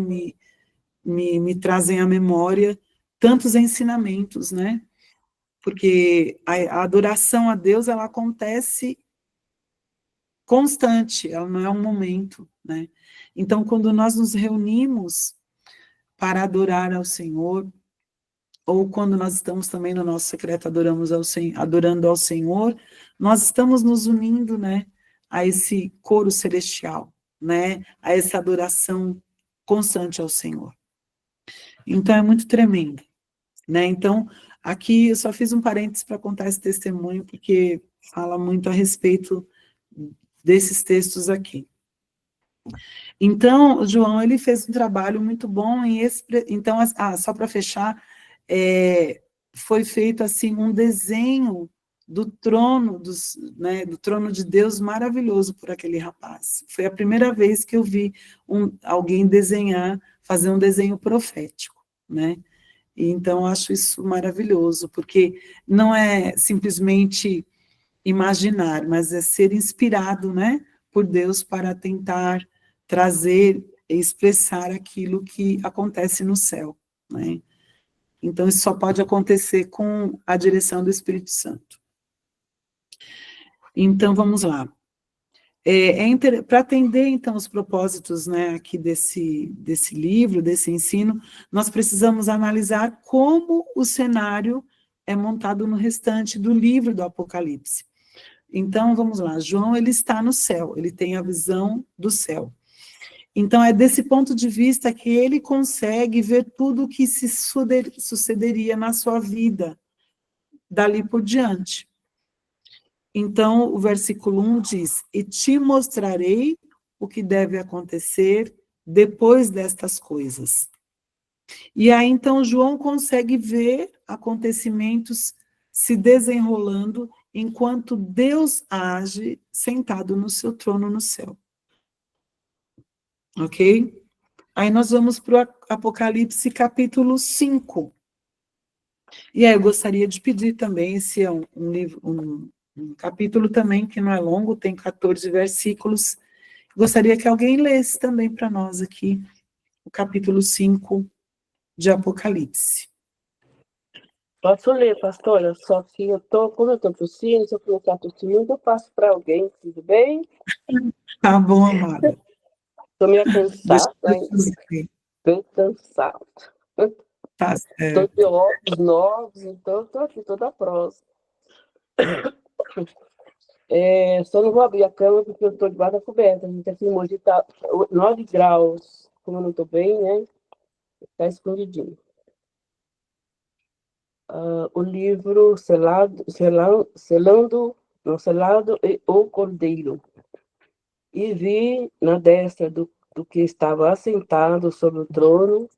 Me trazem à memória tantos ensinamentos, né? Porque a adoração a Deus, ela acontece constante, ela não é um momento, né? Então, quando nós nos reunimos para adorar ao Senhor, ou quando nós estamos também no nosso secreto adorando ao Senhor, nós estamos nos unindo, né, a esse coro celestial, né, a essa adoração constante ao Senhor. Então, é muito tremendo, né? Então, aqui eu só fiz um parênteses para contar esse testemunho, porque fala muito a respeito desses textos aqui. Então, o João, ele fez um trabalho muito bom então, só para fechar, foi feito assim um desenho do trono, do trono de Deus maravilhoso por aquele rapaz. Foi a primeira vez que eu vi alguém fazer um desenho profético, né? E então, eu acho isso maravilhoso, porque não é simplesmente imaginar, mas é ser inspirado, né, por Deus para tentar trazer e expressar aquilo que acontece no céu, né? Então, isso só pode acontecer com a direção do Espírito Santo. Então, vamos lá. Para atender, então, os propósitos, né, aqui desse livro, desse ensino, nós precisamos analisar como o cenário é montado no restante do livro do Apocalipse. Então, vamos lá. João, ele está no céu, ele tem a visão do céu. Então, é desse ponto de vista que ele consegue ver tudo o que se sucederia na sua vida, dali por diante. Então, o versículo 1 diz, e te mostrarei o que deve acontecer depois destas coisas. E aí, então, João consegue ver acontecimentos se desenrolando enquanto Deus age sentado no seu trono no céu. Ok? Aí nós vamos para o Apocalipse capítulo 5. E aí eu gostaria de pedir também, esse é um capítulo também que não é longo, tem 14 versículos. Gostaria que alguém lesse também para nós aqui o capítulo 5 de Apocalipse.
Posso ler, pastora? Só que como eu estou tossindo, se eu colocar tossindo, eu passo para alguém, tudo bem?
Tá bom, amada.
Estou meio
Deixa
cansada,
eu fazer.
bem cansada.
Tá
Estou
certo.
de óculos novos, então estou aqui toda próxima. Só não vou abrir a cama porque eu estou debaixo da coberta. A gente aqui em Mogi está 9 graus. Como eu não estou bem, né? Está escondidinho. O livro Selado e o Cordeiro. E vi na destra do que estava assentado sobre o trono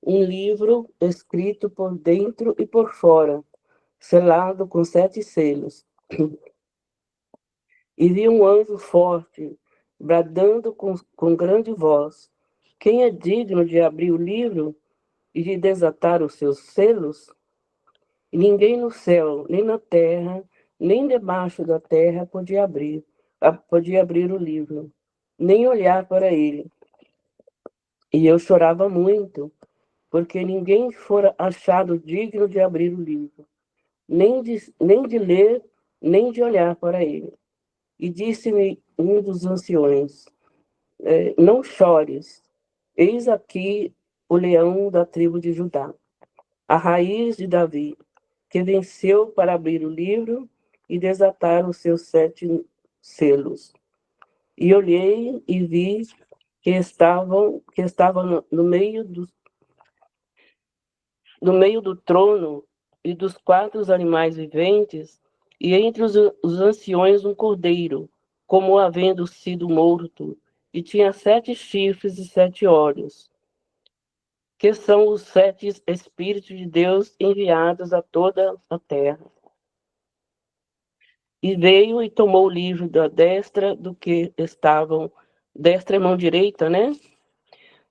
um livro escrito por dentro e por fora, selado com 7 selos. E vi um anjo forte, bradando com grande voz: quem é digno de abrir o livro e de desatar os seus selos? E ninguém no céu, nem na terra, nem debaixo da terra podia abrir o livro, nem olhar para ele. E eu chorava muito, porque ninguém fora achado digno de abrir o livro, nem de ler, nem de olhar para ele. E disse-me um dos anciões: não chores, eis aqui o leão da tribo de Judá, a raiz de Davi, que venceu para abrir o livro e desatar os seus 7 selos. E olhei e vi que estava no meio do trono e dos 4 animais viventes, e entre os anciões um cordeiro, como havendo sido morto, e tinha 7 chifres e 7 olhos, que são os 7 Espíritos de Deus enviados a toda a terra. E veio e tomou o livro da destra do que estavam, destra e mão direita, né?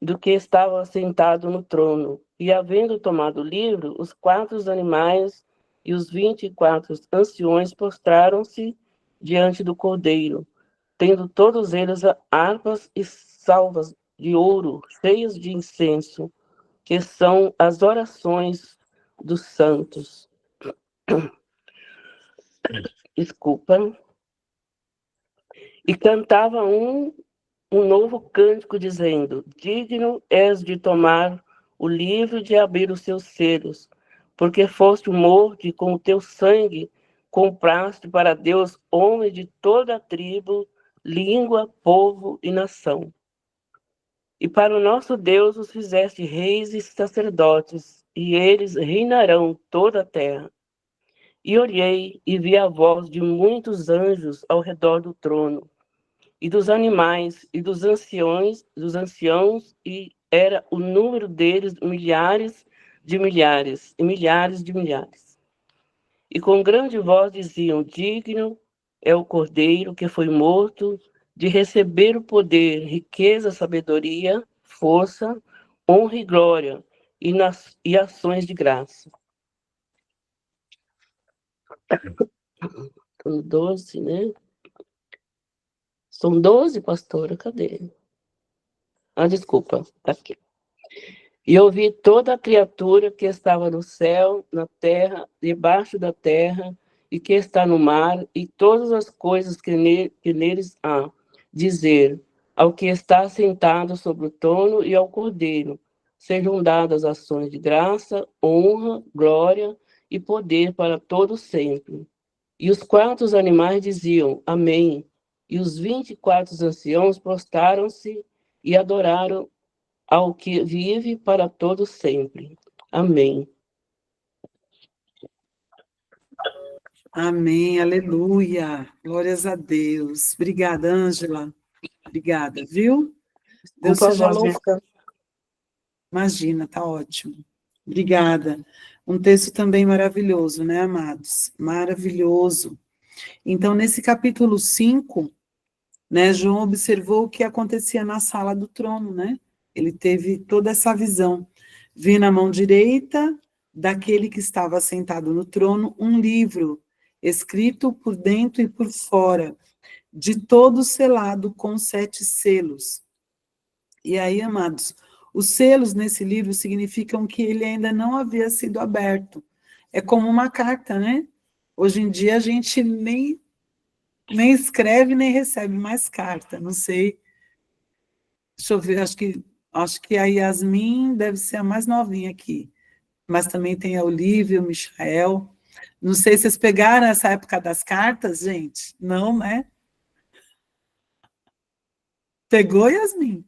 Do que estava sentado no trono. E havendo tomado o livro, os 4 animais e os 24 anciões prostraram-se diante do cordeiro, tendo todos eles harpas e salvas de ouro, cheias de incenso, que são as orações dos santos. Desculpa. E cantava um novo cântico, dizendo: digno és de tomar o livro e de abrir os seus selos, porque foste morto e com o teu sangue compraste para Deus homens de toda a tribo, língua, povo e nação. E para o nosso Deus os fizeste reis e sacerdotes, e eles reinarão toda a terra. E olhei e vi a voz de muitos anjos ao redor do trono, e dos animais, e dos anciãos, e era o número deles milhares de milhares, e milhares de milhares. E com grande voz diziam: digno é o Cordeiro que foi morto de receber o poder, riqueza, sabedoria, força, honra e glória, e ações de graça. 12, né? São 12, pastora, cadê? Desculpa, tá aqui. E ouvi toda a criatura que estava no céu, na terra, debaixo da terra, e que está no mar, e todas as coisas que neles há, dizer ao que está sentado sobre o trono e ao Cordeiro, sejam dadas ações de graça, honra, glória e poder para todos sempre. E os 4 animais diziam: amém. E os 24 anciãos prostraram-se e adoraram ao que vive para todo sempre. Amém.
Amém, aleluia. Glórias a Deus. Obrigada, Ângela. Obrigada, viu? Deus seja louvado. Imagina, tá ótimo. Obrigada. Um texto também maravilhoso, né, amados? Maravilhoso. Então, nesse capítulo 5, né, João observou o que acontecia na sala do trono, né? Ele teve toda essa visão. Vi na mão direita daquele que estava sentado no trono um livro, escrito por dentro e por fora, de todo selado com 7 selos. E aí, amados, os selos nesse livro significam que ele ainda não havia sido aberto. É como uma carta, né? Hoje em dia a gente nem escreve, nem recebe mais carta. Não sei Deixa eu ver, acho que a Yasmin deve ser a mais novinha aqui, mas também tem a Olivia, o Michael. Não sei se vocês pegaram essa época das cartas, gente? Não, né? Pegou, Yasmin?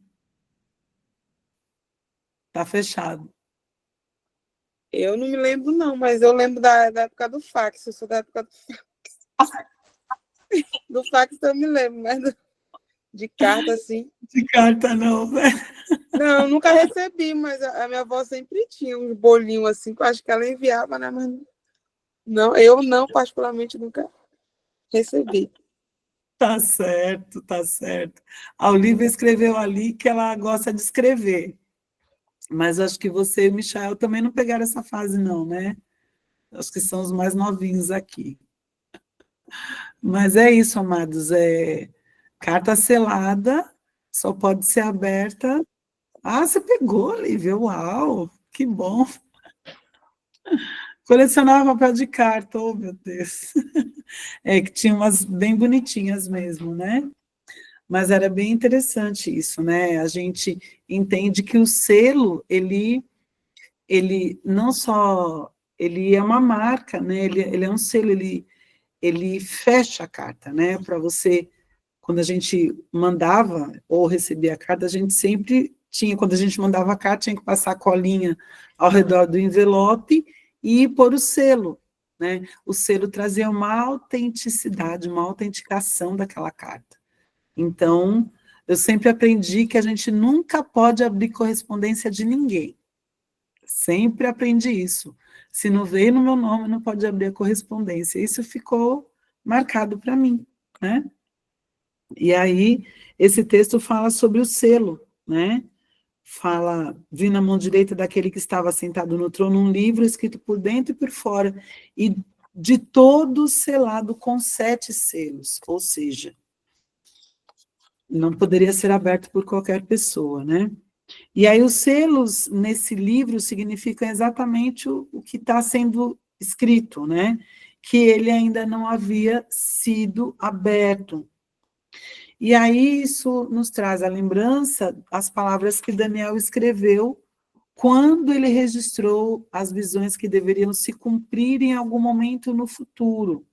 Tá fechado.
Eu não me lembro, não, mas eu lembro da época do fax. Eu sou da época do fax. Do fax eu me lembro, mas de carta, assim.
De carta não, velho.
Não, nunca recebi, mas a minha avó sempre tinha uns bolinhos assim, que eu acho que ela enviava, né? Mas não, eu não, particularmente, nunca recebi.
Tá certo, tá certo. A Olivia escreveu ali que ela gosta de escrever. Mas acho que você e o Michael também não pegaram essa fase, não, né? Acho que são os mais novinhos aqui. Mas é isso, amados. Carta selada só pode ser aberta. Ah, você pegou, Olivia. Uau, que bom. Colecionava papel de carta, oh, meu Deus. É que tinha umas bem bonitinhas mesmo, né? Mas era bem interessante isso, né? A gente entende que o selo, ele não só, ele é uma marca, né? Ele é um selo, ele fecha a carta, né? Para você, quando a gente mandava ou recebia a carta, a gente sempre tinha, quando a gente mandava a carta, tinha que passar a colinha ao redor do envelope e pôr o selo, né? O selo trazia uma autenticidade, uma autenticação daquela carta. Então, eu sempre aprendi que a gente nunca pode abrir correspondência de ninguém. Sempre aprendi isso. Se não veio no meu nome, não pode abrir a correspondência. Isso ficou marcado para mim, né? E aí, esse texto fala sobre o selo, né? Fala, vi na mão direita daquele que estava sentado no trono um livro escrito por dentro e por fora, e de todo selado com 7 selos, ou seja, não poderia ser aberto por qualquer pessoa, né? E aí os selos nesse livro significam exatamente o que está sendo escrito, né? Que ele ainda não havia sido aberto. E aí isso nos traz a lembrança as palavras que Daniel escreveu quando ele registrou as visões que deveriam se cumprir em algum momento no futuro.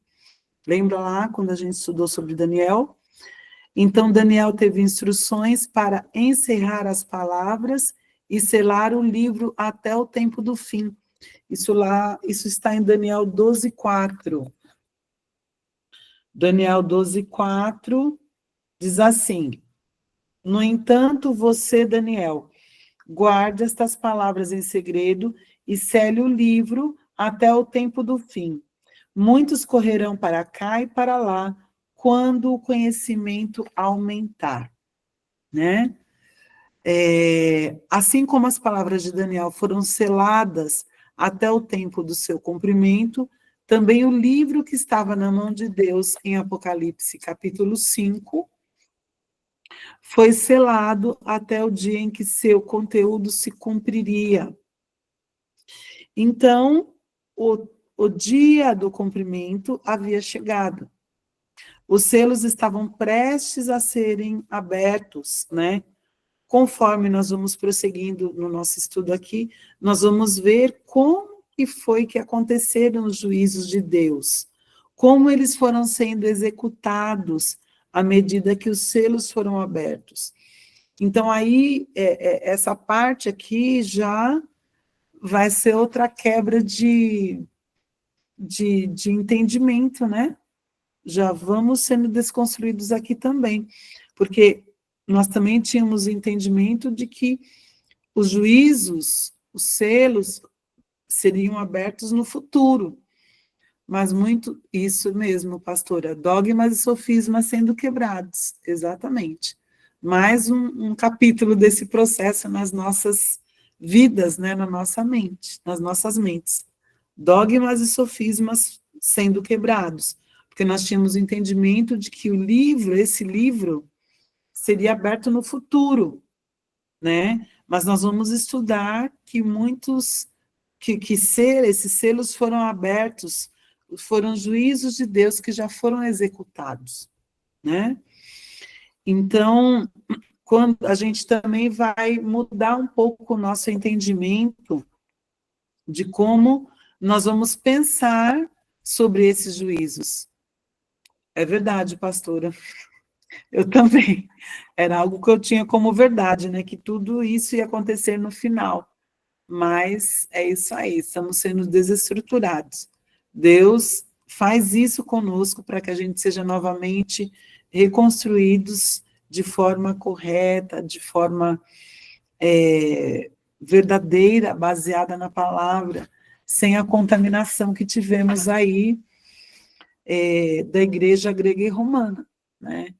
Lembra lá quando a gente estudou sobre Daniel? Então, Daniel teve instruções para encerrar as palavras e selar o livro até o tempo do fim. Isso está em Daniel 12:4. Daniel 12:4 diz assim: no entanto, você, Daniel, guarde estas palavras em segredo e cele o livro até o tempo do fim. Muitos correrão para cá e para lá, quando o conhecimento aumentar, né? Assim como as palavras de Daniel foram seladas até o tempo do seu cumprimento, também o livro que estava na mão de Deus em Apocalipse, capítulo 5, foi selado até o dia em que seu conteúdo se cumpriria. Então, o dia do cumprimento havia chegado. Os selos estavam prestes a serem abertos, né? Conforme nós vamos prosseguindo no nosso estudo aqui, nós vamos ver como que foi que aconteceram os juízos de Deus, como eles foram sendo executados à medida que os selos foram abertos. Então, aí, essa parte aqui já vai ser outra quebra de entendimento, né? Já vamos sendo desconstruídos aqui também, porque nós também tínhamos o entendimento de que os juízos, os selos, seriam abertos no futuro, mas muito, isso mesmo, pastora, dogmas e sofismas sendo quebrados, exatamente. Mais um capítulo desse processo nas nossas vidas, né, na nossa mente, nas nossas mentes. Dogmas e sofismas sendo quebrados, porque nós tínhamos o entendimento de que esse livro, seria aberto no futuro, né? Mas nós vamos estudar que esses selos foram abertos, foram juízos de Deus que já foram executados, né? Então, quando a gente também vai mudar um pouco o nosso entendimento de como nós vamos pensar sobre esses juízos. É verdade, pastora. Eu também. Era algo que eu tinha como verdade, né? Que tudo isso ia acontecer no final. Mas é isso aí, estamos sendo desestruturados. Deus faz isso conosco para que a gente seja novamente reconstruídos de forma correta, de forma verdadeira, baseada na palavra, sem a contaminação que tivemos aí da igreja grega e romana, né?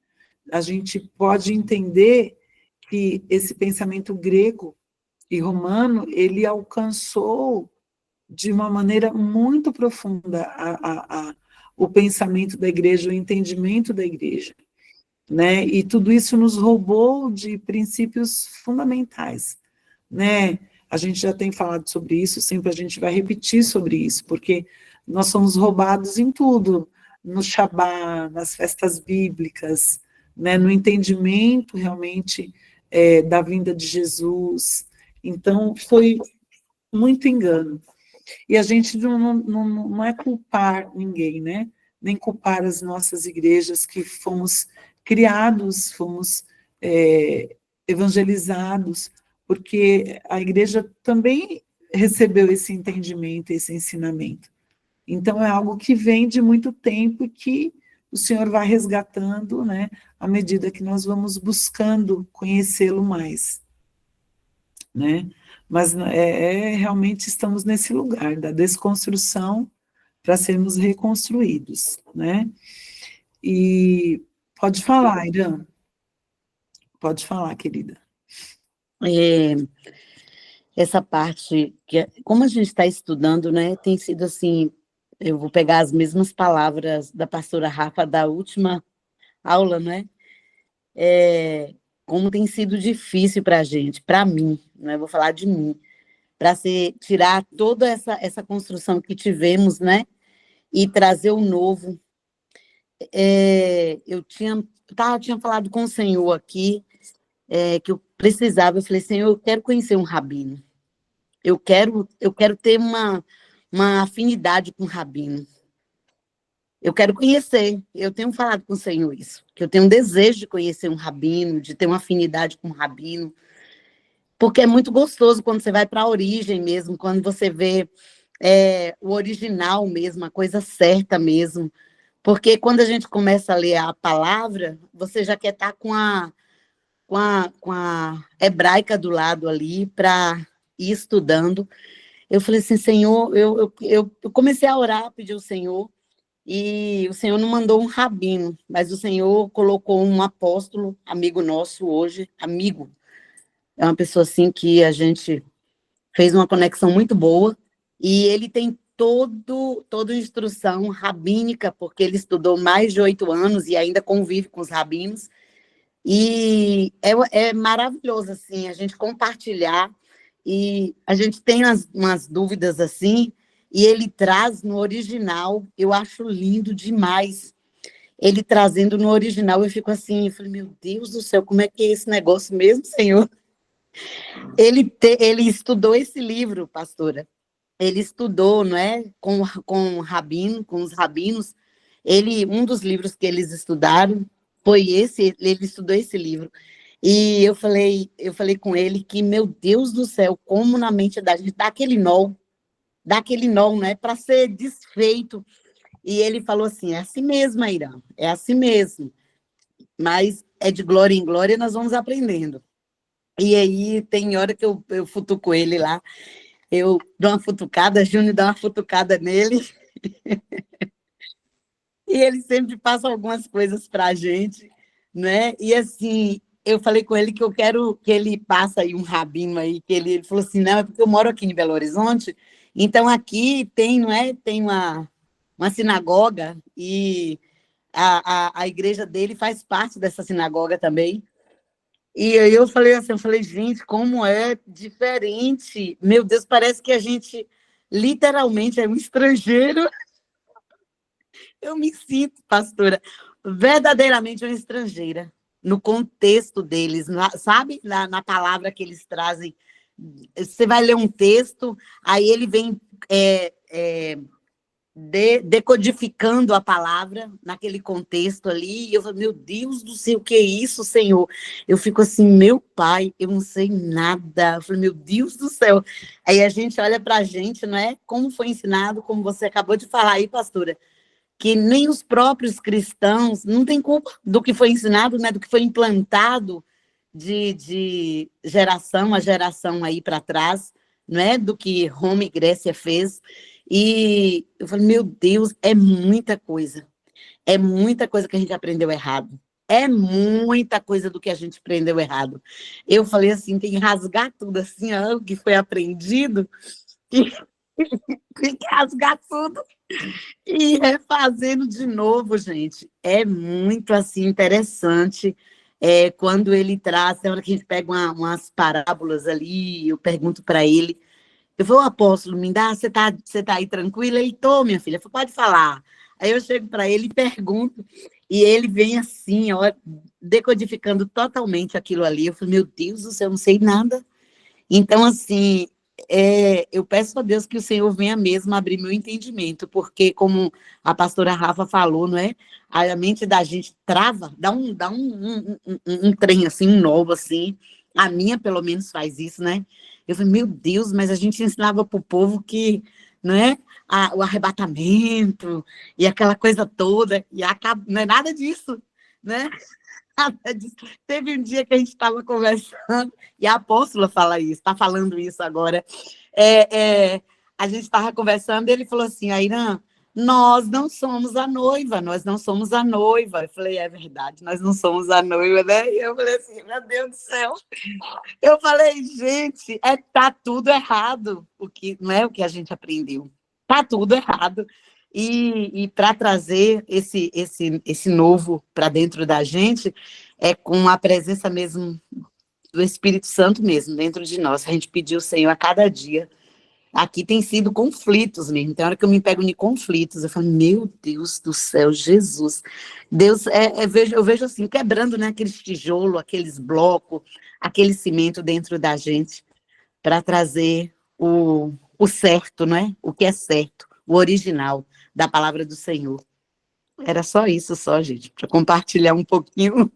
A gente pode entender que esse pensamento grego e romano, ele alcançou de uma maneira muito profunda o pensamento da igreja, o entendimento da igreja, né? E tudo isso nos roubou de princípios fundamentais, né? A gente já tem falado sobre isso, sempre a gente vai repetir sobre isso, porque nós somos roubados em tudo, no Shabá, nas festas bíblicas, né? No entendimento realmente da vinda de Jesus. Então, foi muito engano. E a gente não é culpar ninguém, né? Nem culpar as nossas igrejas que fomos criados, fomos evangelizados, porque a igreja também recebeu esse entendimento, esse ensinamento. Então, é algo que vem de muito tempo e que o Senhor vai resgatando, né? À medida que nós vamos buscando conhecê-lo mais, né? Mas realmente estamos nesse lugar da desconstrução para sermos reconstruídos, né? E pode falar, Irã. Pode falar, querida.
Essa parte, como a gente está estudando, né, tem sido assim, eu vou pegar as mesmas palavras da pastora Rafa da última aula, né? Como tem sido difícil para a gente, para mim, né? Vou falar de mim, para tirar toda essa construção que tivemos, né? E trazer o novo. Eu tinha falado com o Senhor aqui, que eu precisava, eu falei, Senhor, eu quero conhecer um rabino. Eu quero ter uma afinidade com o rabino. Eu quero conhecer, eu tenho falado com o Senhor isso, que eu tenho um desejo de conhecer um rabino, de ter uma afinidade com um rabino, porque é muito gostoso quando você vai para a origem mesmo, quando você vê o original mesmo, a coisa certa mesmo, porque quando a gente começa a ler a palavra, você já quer estar com a hebraica do lado ali, para ir estudando. Eu falei assim, Senhor, eu comecei a orar, pedir ao Senhor, e o Senhor não mandou um rabino, mas o Senhor colocou um apóstolo, amigo nosso hoje, amigo. É uma pessoa assim que a gente fez uma conexão muito boa, e ele tem toda instrução rabínica, porque ele estudou mais de 8 anos e ainda convive com os rabinos, e é maravilhoso, assim, a gente compartilhar, e a gente tem umas dúvidas assim, e ele traz no original, eu acho lindo demais, ele trazendo no original, eu fico assim, eu falei, meu Deus do céu, como é que é esse negócio mesmo, Senhor? Ele estudou esse livro, pastora, ele estudou, não é, com os rabinos, um dos livros que eles estudaram foi esse, ele estudou esse livro, e eu falei com ele que, meu Deus do céu, como na mente da gente dá aquele nó, né, para ser desfeito. E ele falou assim, é assim mesmo, Airã, é assim mesmo, mas é de glória em glória, nós vamos aprendendo. E aí tem hora que eu futuco ele lá, eu dou uma futucada, Júnior dá uma futucada nele, e ele sempre passa algumas coisas para a gente, né? E assim, eu falei com ele que eu quero que ele passe aí um rabino aí, que ele falou assim, não, é porque eu moro aqui em Belo Horizonte, então aqui tem, não é? Tem uma sinagoga, e a igreja dele faz parte dessa sinagoga também. E aí eu falei assim, gente, como é diferente. Meu Deus, parece que a gente literalmente é um estrangeiro. Eu me sinto, pastora, verdadeiramente uma estrangeira, no contexto deles, sabe? Na palavra que eles trazem. Você vai ler um texto, aí ele vem decodificando a palavra naquele contexto ali, e eu falo, meu Deus do céu, o que é isso, Senhor? Eu fico assim, meu pai, eu não sei nada. Eu falei, meu Deus do céu. Aí a gente olha para a gente, não é? Como foi ensinado, como você acabou de falar aí, pastora, que nem os próprios cristãos não têm culpa do que foi ensinado, né? Do que foi implantado de geração a geração aí para trás, não é? Do que Roma e Grécia fez. E eu falei, meu Deus, é muita coisa que a gente aprendeu errado. É muita coisa do que a gente aprendeu errado. Eu falei assim, tem que rasgar tudo assim, ó, o que foi aprendido, tem que rasgar tudo e refazendo de novo, gente. É muito assim interessante. Quando ele traz, tem hora que a gente pega umas parábolas ali, eu pergunto para ele, eu vou, apóstolo, me dá, você tá aí tranquila? Ele, tô, minha filha, pode falar. Aí eu chego para ele e pergunto, e ele vem assim, ó, decodificando totalmente aquilo ali. Eu falei, meu Deus do céu, eu não sei nada. Então, assim, eu peço a Deus que o Senhor venha mesmo abrir meu entendimento, porque, como a pastora Rafa falou, não é? A mente da gente trava, dá um trem assim, um novo assim. A minha, pelo menos, faz isso, né? Eu falei, meu Deus, mas a gente ensinava para o povo que, não é? O arrebatamento e aquela coisa toda, e acaba, não é nada disso, né? Nada disso. Teve um dia que a gente estava conversando, e a apóstola fala isso, está falando isso agora. A gente estava conversando, e ele falou assim, Airã, nós não somos a noiva, nós não somos a noiva. Eu falei, é verdade, nós não somos a noiva, né? E eu falei assim, meu Deus do céu. Eu falei, gente, tá tudo errado, não é o que a gente aprendeu. Tá tudo errado. E para trazer esse novo para dentro da gente, é com a presença mesmo do Espírito Santo mesmo, dentro de nós. A gente pediu o Senhor a cada dia. Aqui tem sido conflitos mesmo. Tem hora que eu me pego em conflitos. Eu falo, meu Deus do céu, Jesus. Deus, eu vejo assim, quebrando, né, aqueles tijolos, aqueles blocos, aquele cimento dentro da gente, para trazer o certo, não é? O que é certo, o original da palavra do Senhor. Era só isso, gente, para compartilhar um pouquinho.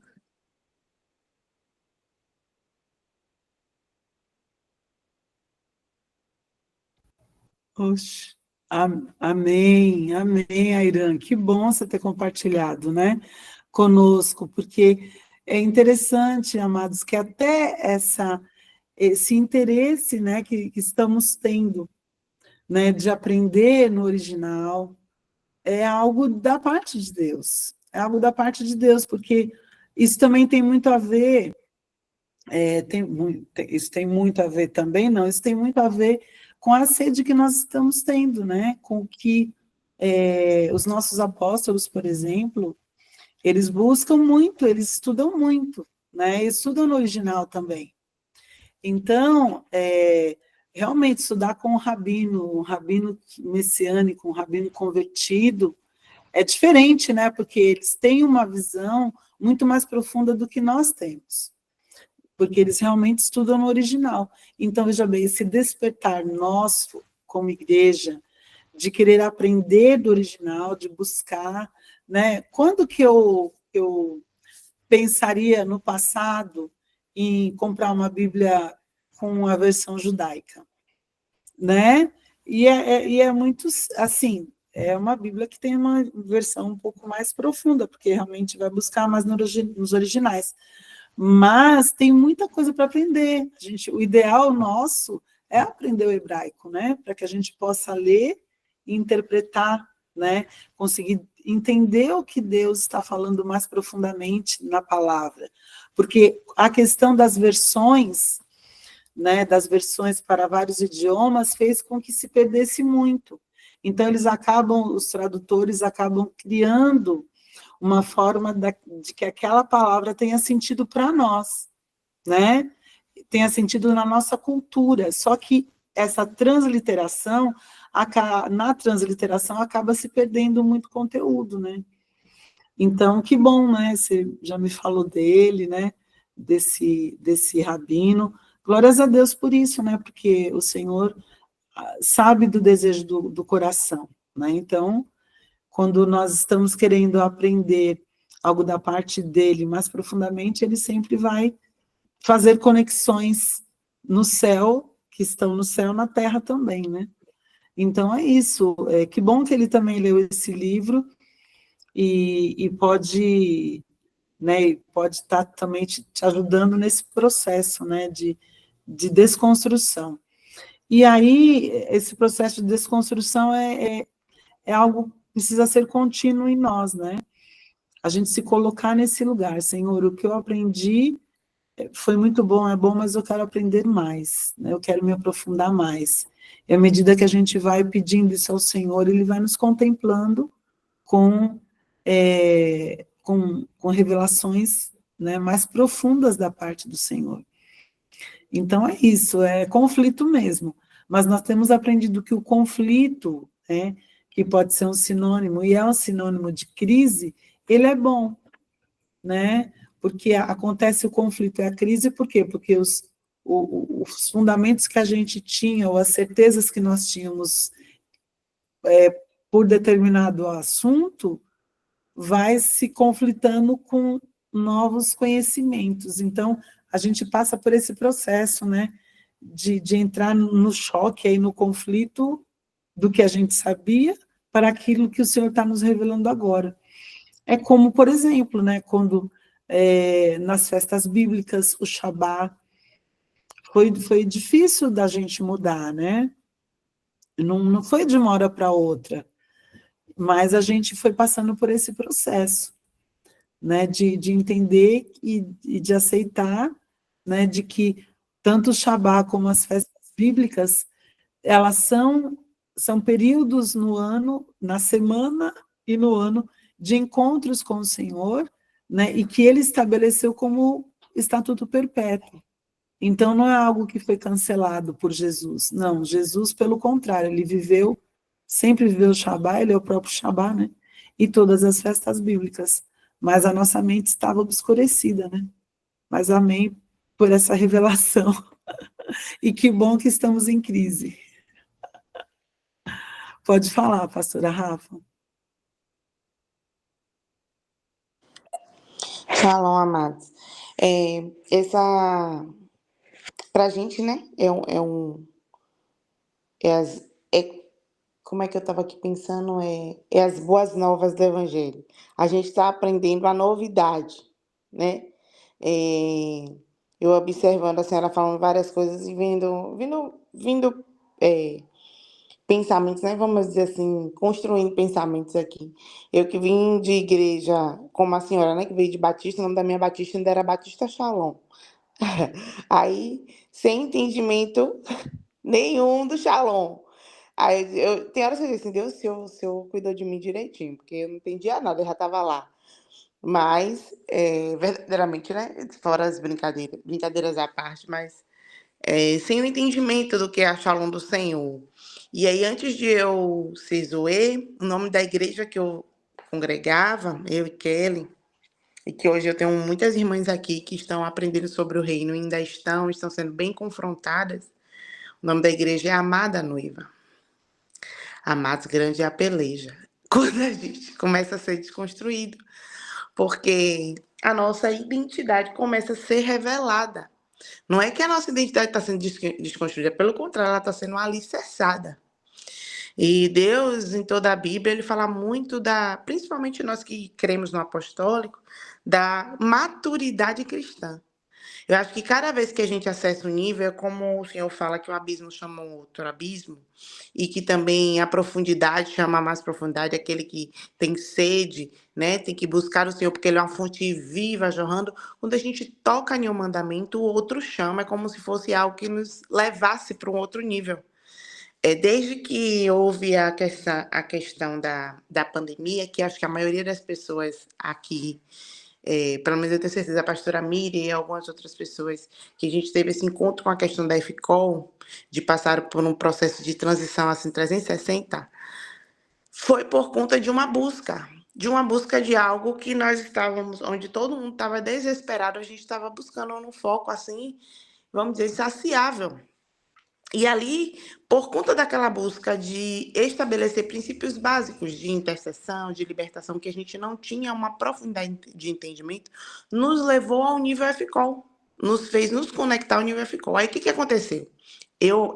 Oxe, amém, amém, Airã. Que bom você ter compartilhado, né, conosco, porque é interessante, amados, que até esse interesse, né, que estamos tendo, né, de aprender no original, é algo da parte de Deus. É algo da parte de Deus, porque isso também tem muito a ver, isso tem muito a ver também, não, isso tem muito a ver com a sede que nós estamos tendo, né? Com que os nossos apóstolos, por exemplo, eles buscam muito, eles estudam muito, né? Estudam no original também. Então, realmente, estudar com um rabino messiânico, um rabino convertido, é diferente, né? Porque eles têm uma visão muito mais profunda do que nós temos, porque eles realmente estudam no original. Então, veja bem, esse despertar nosso, como igreja, de querer aprender do original, de buscar, né? Quando que eu pensaria no passado em comprar uma Bíblia com a versão judaica, né? E é muito, assim, é uma Bíblia que tem uma versão um pouco mais profunda, porque realmente vai buscar mais nos originais. Mas tem muita coisa para aprender. O ideal nosso é aprender o hebraico, né? Para que a gente possa ler e interpretar, né? Conseguir entender o que Deus está falando mais profundamente na palavra. Porque a questão das versões, né, das versões para vários idiomas, fez com que se perdesse muito. Então, os tradutores acabam criando uma forma de que aquela palavra tenha sentido para nós, né? Tenha sentido na nossa cultura. Só que essa transliteração, na transliteração, acaba se perdendo muito conteúdo, né? Então, que bom, né? Você já me falou dele, né? Desse rabino. Glórias a Deus por isso, né? Porque o Senhor sabe do desejo do coração, né? Então, quando nós estamos querendo aprender algo da parte dele mais profundamente, ele sempre vai fazer conexões no céu, que estão no céu, na terra também, né? Então é isso, que bom que ele também leu esse livro e pode, né, pode estar também te ajudando nesse processo, né, de desconstrução. E aí, esse processo de desconstrução é algo que precisa ser contínuo em nós, né? A gente se colocar nesse lugar, Senhor, o que eu aprendi foi muito bom, é bom, mas eu quero aprender mais, né? Eu quero me aprofundar mais. E à medida que a gente vai pedindo isso ao Senhor, Ele vai nos contemplando com revelações, né, mais profundas da parte do Senhor. Então é isso, é conflito mesmo. Mas nós temos aprendido que o conflito, né, que pode ser um sinônimo, e é um sinônimo de crise, ele é bom, né? Porque acontece o conflito e a crise, por quê? Porque os fundamentos que a gente tinha, ou as certezas que nós tínhamos por determinado assunto, vai se conflitando com novos conhecimentos. Então, a gente passa por esse processo, né, de entrar no choque, aí, no conflito do que a gente sabia para aquilo que o Senhor está nos revelando agora. É como, por exemplo, né, quando nas festas bíblicas, o Shabá, foi difícil da gente mudar, né? Não foi de uma hora para outra, mas a gente foi passando por esse processo, né, de entender e de aceitar, né, de que tanto o Shabá como as festas bíblicas, elas são períodos no ano, na semana e no ano, de encontros com o Senhor, né, e que ele estabeleceu como estatuto perpétuo. Então, não é algo que foi cancelado por Jesus, não, Jesus, pelo contrário, ele sempre viveu o Shabá, ele é o próprio Shabá, né, e todas as festas bíblicas, mas a nossa mente estava obscurecida, né, mas amém por essa revelação, e que bom que estamos em crise. Pode falar, pastora Rafa.
Shalom, amados. Para a gente, né, como é que eu estava aqui pensando, é as boas novas do Evangelho. A gente está aprendendo a novidade, né? Eu observando a senhora falando várias coisas e vindo pensamentos, né? Vamos dizer assim, construindo pensamentos aqui. Eu que vim de igreja, como a senhora, né? Que veio de Batista, o nome da minha Batista ainda era Batista Shalom. Aí, sem entendimento nenhum do Shalom. Aí, tem horas que eu disse, Deus, o senhor cuidou de mim direitinho, porque eu não entendia nada, eu já estava lá. Mas, verdadeiramente, né? Fora as brincadeiras à parte, mas sem o entendimento do que é a Shalom do Senhor. E aí, antes de eu ser Zoe, o nome da igreja que eu congregava, eu e Kelly, e que hoje eu tenho muitas irmãs aqui que estão aprendendo sobre o reino e ainda estão sendo bem confrontadas. O nome da igreja é Amada Noiva. Amados, grande é a peleja. Quando a gente começa a ser desconstruído, porque a nossa identidade começa a ser revelada. Não é que a nossa identidade está sendo desconstruída, pelo contrário, ela está sendo alicerçada. E Deus, em toda a Bíblia, ele fala muito principalmente nós que cremos no apostólico, da maturidade cristã. Eu acho que cada vez que a gente acessa um nível, é como o Senhor fala que o abismo chama um outro abismo, e que também a profundidade chama mais profundidade, aquele que tem sede, né, tem que buscar o Senhor, porque ele é uma fonte viva, jorrando. Quando a gente toca em um mandamento, o outro chama, é como se fosse algo que nos levasse para um outro nível. Desde que houve a questão da pandemia, que acho que a maioria das pessoas aqui, pelo menos eu tenho certeza, a pastora Miriam e algumas outras pessoas, que a gente teve esse encontro com a questão da FCOL, de passar por um processo de transição assim 360, foi por conta de uma busca. de uma busca de algo que nós estávamos, onde todo mundo estava desesperado, a gente estava buscando um foco assim, vamos dizer, insaciável. E ali, por conta daquela busca de estabelecer princípios básicos de intercessão, de libertação, que a gente não tinha uma profundidade de entendimento, nos levou ao nível FCOL, nos fez nos conectar ao nível FCOL. Aí o que aconteceu? Eu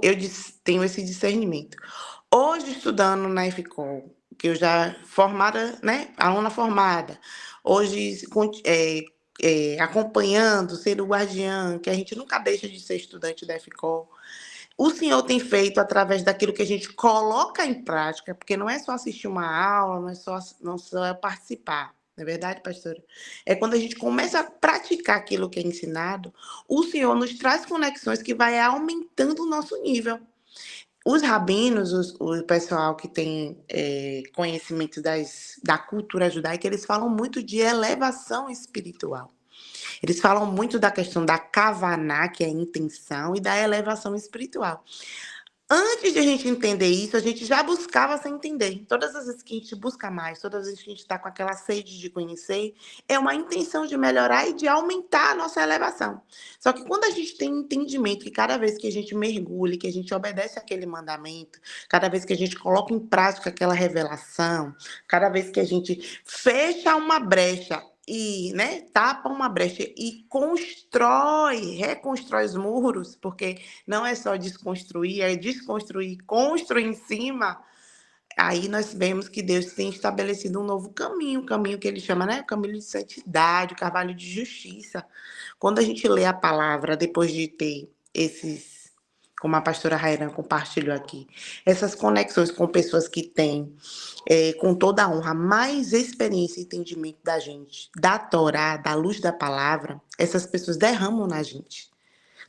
tenho esse discernimento. Hoje, estudando na FCOL, que eu já formada, né, aluna formada, hoje acompanhando, sendo guardiã, que a gente nunca deixa de ser estudante da FCOL, o Senhor tem feito através daquilo que a gente coloca em prática, porque não é só assistir uma aula, não só participar, não é verdade, pastora? É quando a gente começa a praticar aquilo que é ensinado, o Senhor nos traz conexões que vai aumentando o nosso nível. Os rabinos, o pessoal que tem conhecimento da cultura judaica, eles falam muito de elevação espiritual. Eles falam muito da questão da kavaná, que é a intenção, e da elevação espiritual. Antes de a gente entender isso, a gente já buscava sem entender. Todas as vezes que a gente busca mais, todas as vezes que a gente está com aquela sede de conhecer, é uma intenção de melhorar e de aumentar a nossa elevação. Só que quando a gente tem entendimento que cada vez que a gente mergulha, que a gente obedece aquele mandamento, cada vez que a gente coloca em prática aquela revelação, cada vez que a gente fecha uma brecha e, né, tapa uma brecha e reconstrói os muros, porque não é só desconstruir, é desconstruir, construir em cima. Aí nós vemos que Deus tem estabelecido um novo caminho, o caminho que ele chama, né, o caminho de santidade, o carvalho de justiça. Quando a gente lê a palavra, depois de ter esses, como a pastora Rairan compartilhou aqui, essas conexões com pessoas que têm, com toda a honra, mais experiência e entendimento da gente, da Torá, da luz da palavra, essas pessoas derramam na gente.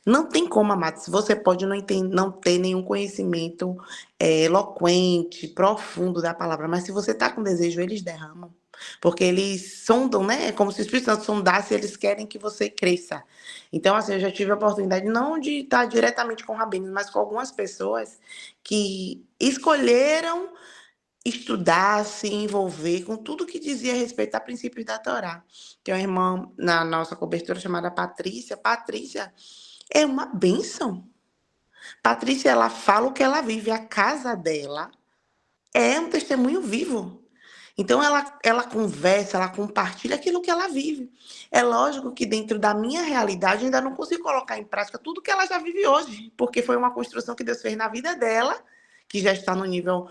Não tem como, amados, você pode não ter nenhum conhecimento eloquente, profundo da palavra, mas se você está com desejo, eles derramam. Porque eles sondam, né? É como se o Espírito Santo sondasse, eles querem que você cresça. Então, assim, eu já tive a oportunidade não de estar diretamente com rabinos, mas com algumas pessoas que escolheram estudar, se envolver com tudo que dizia a respeito a princípios da Torá. Tem uma irmã na nossa cobertura chamada Patrícia. Patrícia é uma bênção. Patrícia, ela fala o que ela vive. A casa dela é um testemunho vivo. Então, ela conversa, ela compartilha aquilo que ela vive. É lógico que dentro da minha realidade, ainda não consigo colocar em prática tudo que ela já vive hoje, porque foi uma construção que Deus fez na vida dela, que já está no nível,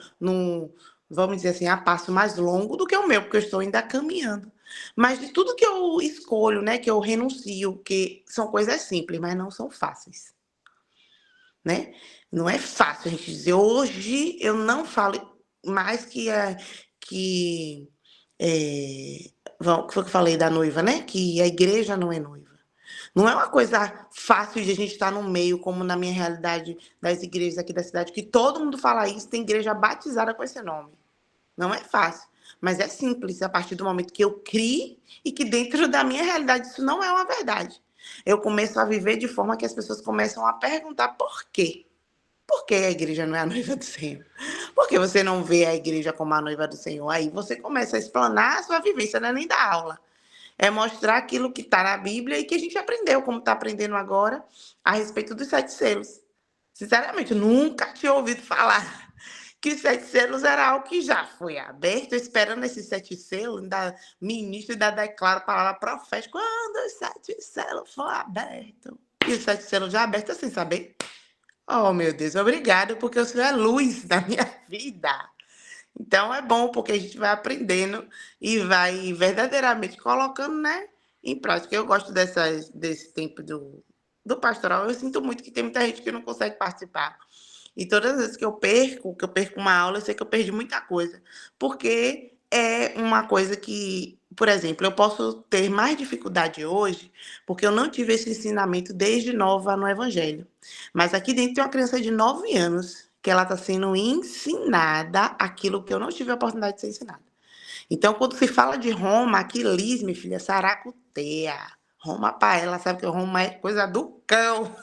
vamos dizer assim, a passo mais longo do que o meu, porque eu estou ainda caminhando. Mas de tudo que eu escolho, né, que eu renuncio, que são coisas simples, mas não são fáceis. Né? Não é fácil a gente dizer, hoje eu não falo mais que que foi o que eu falei da noiva, né? Que a igreja não é noiva. Não é uma coisa fácil de a gente estar no meio, como na minha realidade das igrejas aqui da cidade, que todo mundo fala isso, tem igreja batizada com esse nome. Não é fácil, mas é simples a partir do momento que eu crio e que dentro da minha realidade isso não é uma verdade. Eu começo a viver de forma que as pessoas começam a perguntar por quê? Por que a igreja não é a noiva do Senhor? Por que você não vê a igreja como a noiva do Senhor? Aí você começa a explanar a sua vivência, não é nem da aula. É mostrar aquilo que está na Bíblia e que a gente aprendeu, como está aprendendo agora, a respeito dos 7 selos. Sinceramente, nunca tinha ouvido falar que os 7 selos era algo que já foi aberto, esperando esses 7 selos, ainda ministro ainda declara a palavra profética, quando os 7 selos for abertos. E os 7 selos já abertos sem saber. Oh, meu Deus, obrigado, porque o Senhor é luz da minha vida. Então, é bom, porque a gente vai aprendendo e vai verdadeiramente colocando, né, em prática. Eu gosto desse tempo do pastoral. Eu sinto muito que tem muita gente que não consegue participar. E todas as vezes que eu perco uma aula, eu sei que eu perdi muita coisa. Porque é uma coisa que, por exemplo, eu posso ter mais dificuldade hoje, porque eu não tive esse ensinamento desde nova no Evangelho. Mas aqui dentro tem uma criança de 9 anos, que ela está sendo ensinada aquilo que eu não tive a oportunidade de ser ensinada. Então, quando se fala de Roma, Aquiles, minha filha, saracuteia. Roma para ela, sabe que Roma é coisa do cão.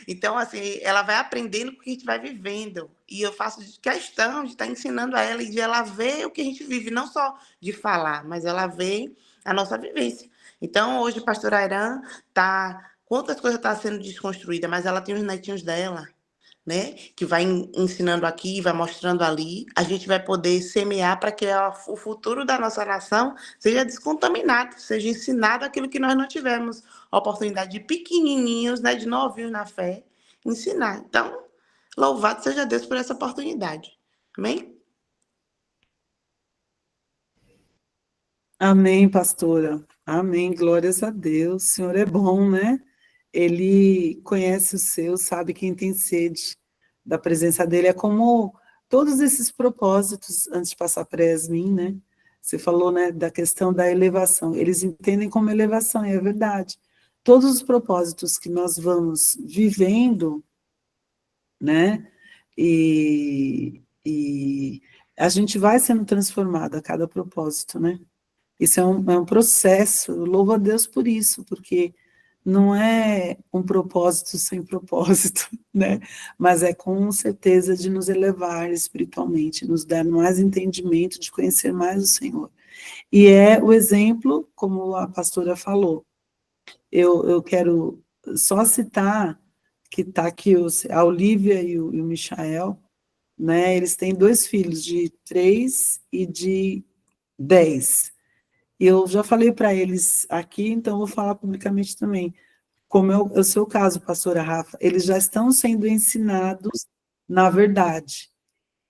Então, assim, ela vai aprendendo com o que a gente vai vivendo. E eu faço questão de estar ensinando a ela e de ela ver o que a gente vive, não só de falar, mas ela vê a nossa vivência. Então, hoje, a pastora Airan tá... Quantas coisas estão sendo desconstruídas, mas ela tem os netinhos dela, né? Que vai ensinando aqui, vai mostrando ali. A gente vai poder semear para que o futuro da nossa nação seja descontaminado, seja ensinado aquilo que nós não tivemos a oportunidade de pequenininhos, né, de novinhos na fé, ensinar. Então, louvado seja Deus por essa oportunidade. Amém?
Amém, pastora. Amém. Glórias a Deus. O Senhor é bom, né? Ele conhece os seus, sabe quem tem sede da presença dele. É como todos esses propósitos, antes de passar para Yasmin, né? Você falou, né, da questão da elevação. Eles entendem como elevação, e é verdade. Todos os propósitos que nós vamos vivendo, né? E a gente vai sendo transformado a cada propósito, né? Isso é um processo. Eu louvo a Deus por isso, porque não é um propósito sem propósito, né? Mas é com certeza de nos elevar espiritualmente, nos dar mais entendimento, de conhecer mais o Senhor. E é o exemplo, como a pastora falou. Eu quero só citar que está aqui a Olivia e o Michael, né? Eles têm 2 filhos, de 3 e de 10. E eu já falei para eles aqui, então vou falar publicamente também. Como é o seu caso, pastora Rafa, eles já estão sendo ensinados na verdade,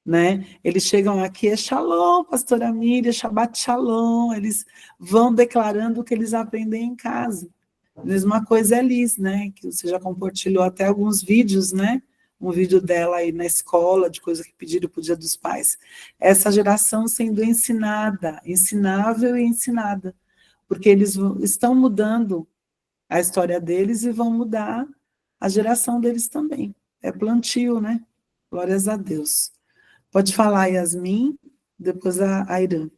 né? Eles chegam aqui, é Shalom, pastora Miriam, Shabbat Shalom, eles vão declarando o que eles aprendem em casa. Mesma coisa é Liz, né? Que você já compartilhou até alguns vídeos, né? Um vídeo dela aí na escola, de coisa que pediram para o Dia dos Pais. Essa geração sendo ensinada, ensinável e ensinada, porque eles estão mudando a história deles e vão mudar a geração deles também. É plantio, né? Glórias a Deus. Pode falar, Yasmin, depois a Irã.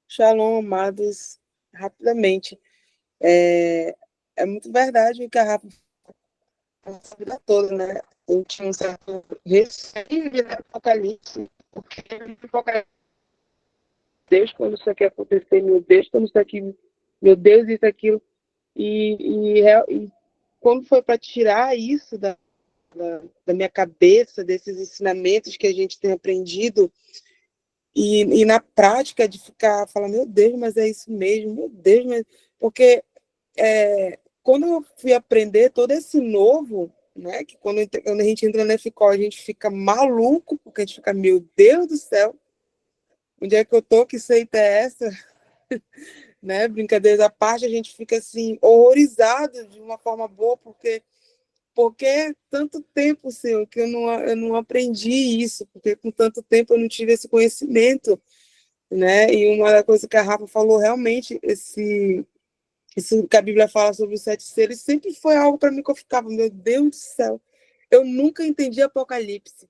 Shalom, amados. Rapidamente. É muito verdade o que a Rafa falou a vida toda, né? Eu tinha um certo receio de ler Apocalipse, porque Apocalipse, Deus, quando isso aqui acontecer, meu Deus, quando isso aqui, meu Deus, isso, aquilo. E quando foi para tirar isso da minha cabeça, desses ensinamentos que a gente tem aprendido, e na prática de ficar falando, meu Deus, mas é isso mesmo, meu Deus, mas... porque quando eu fui aprender todo esse novo, né, que quando a gente entra na FCO, a gente fica maluco, porque a gente fica, meu Deus do céu, onde é que eu tô, que seita é essa? Né, brincadeiras à parte, a gente fica assim, horrorizado de uma forma boa, porque tanto tempo, Senhor, que eu não aprendi isso, porque com tanto tempo eu não tive esse conhecimento, né? E uma das coisas que a Rafa falou, realmente, isso que a Bíblia fala sobre os 7 seres, sempre foi algo para mim que eu ficava, meu Deus do céu, eu nunca entendi Apocalipse.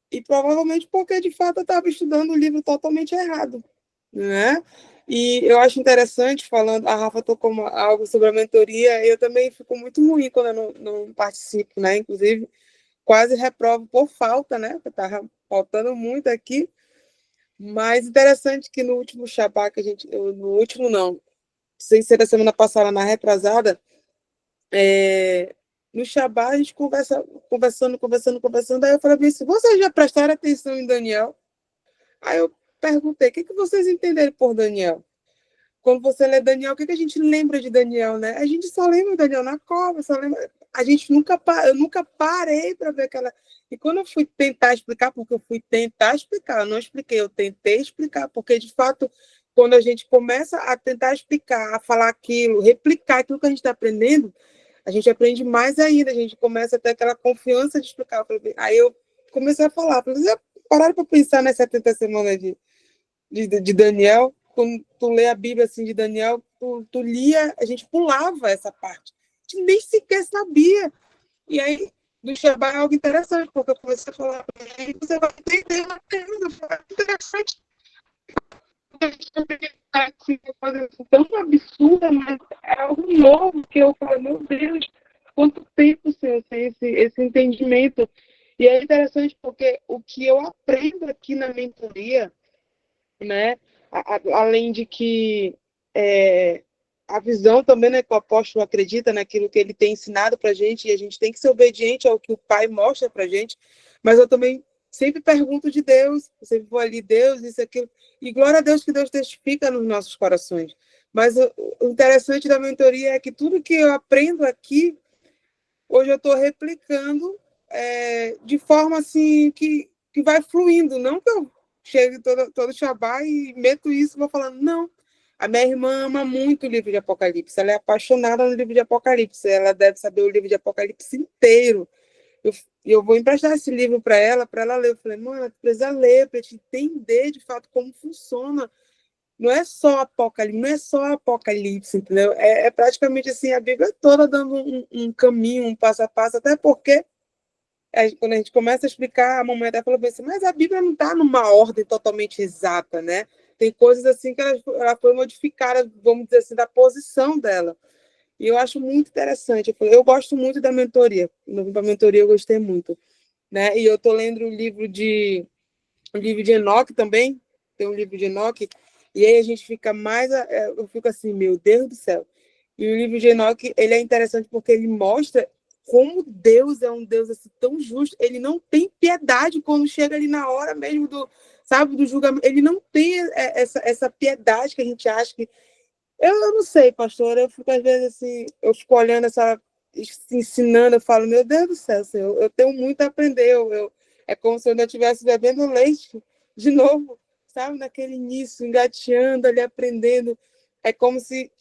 E provavelmente porque, de fato, eu estava estudando o livro totalmente errado, né? E eu acho interessante, falando, a Rafa tocou algo sobre a mentoria, eu também fico muito ruim quando eu não participo, né? Inclusive, quase reprovo por falta, né? Eu estava faltando muito aqui. Mas interessante que no último Shabbat, no último não, sem ser da semana passada, na retrasada, no Shabbat a gente conversando, aí eu falei assim, vocês já prestaram atenção em Daniel? Aí eu perguntei, o que vocês entenderam por Daniel? Quando você lê Daniel, o que a gente lembra de Daniel, né? A gente só lembra de Daniel na cova, eu nunca parei para ver aquela... E quando eu fui tentar explicar, porque eu fui tentar explicar, eu não expliquei, eu tentei explicar, porque, de fato, quando a gente começa a tentar explicar, a falar aquilo, replicar aquilo que a gente está aprendendo, a gente aprende mais ainda, a gente começa a ter aquela confiança de explicar. Aí eu comecei a falar, vocês pararam para pensar nas 70 semanas de Daniel? Quando tu lê a Bíblia assim de Daniel, tu lia, a gente pulava essa parte. A gente nem sequer sabia. E aí, do Shabbat é algo interessante, porque eu comecei a falar, e você vai entender, interessante. uma coisa tão absurda, mas é algo novo que eu falo, meu Deus, quanto tempo, Senhor, tem esse entendimento. E é interessante porque o que eu aprendo aqui na mentoria, né, além de que a visão também, né, que o apóstolo acredita naquilo que ele tem ensinado para a gente, e a gente tem que ser obediente ao que o Pai mostra para a gente, mas eu também sempre pergunto de Deus, eu sempre vou ali, Deus, isso, aquilo, e glória a Deus que Deus testifica nos nossos corações. Mas o interessante da mentoria é que tudo que eu aprendo aqui, hoje eu estou replicando de forma assim que vai fluindo, não que eu chegue todo Shabá e meto isso e vou falando, não. A minha irmã ama muito o livro de Apocalipse, ela é apaixonada no livro de Apocalipse, ela deve saber o livro de Apocalipse inteiro. Eu vou emprestar esse livro para ela ler. Eu falei, mano, tu precisa ler para te entender de fato como funciona. Não é só Apocalipse, entendeu? É praticamente assim, a Bíblia toda dando um caminho, um passo a passo, até porque quando a gente começa a explicar, a mamãe até falou assim, mas a Bíblia não está numa ordem totalmente exata, né? Tem coisas assim que ela foi modificada, vamos dizer assim, da posição dela. E eu acho muito interessante. Eu gosto muito da mentoria. Da mentoria eu gostei muito, né? E eu estou lendo o livro de Enoque também. Tem um livro de Enoque. E aí a gente fica mais... Eu fico assim, meu Deus do céu. E o livro de Enoque, ele é interessante porque ele mostra como Deus é um Deus assim, tão justo. Ele não tem piedade quando chega ali na hora mesmo do julgamento. Ele não tem essa piedade que a gente acha que... Eu não sei, pastor, eu fico às vezes assim, eu fico olhando ensinando, eu falo, meu Deus do céu, Senhor, eu tenho muito a aprender, é como se eu ainda estivesse bebendo leite de novo, sabe, naquele início, engateando ali, aprendendo, é como se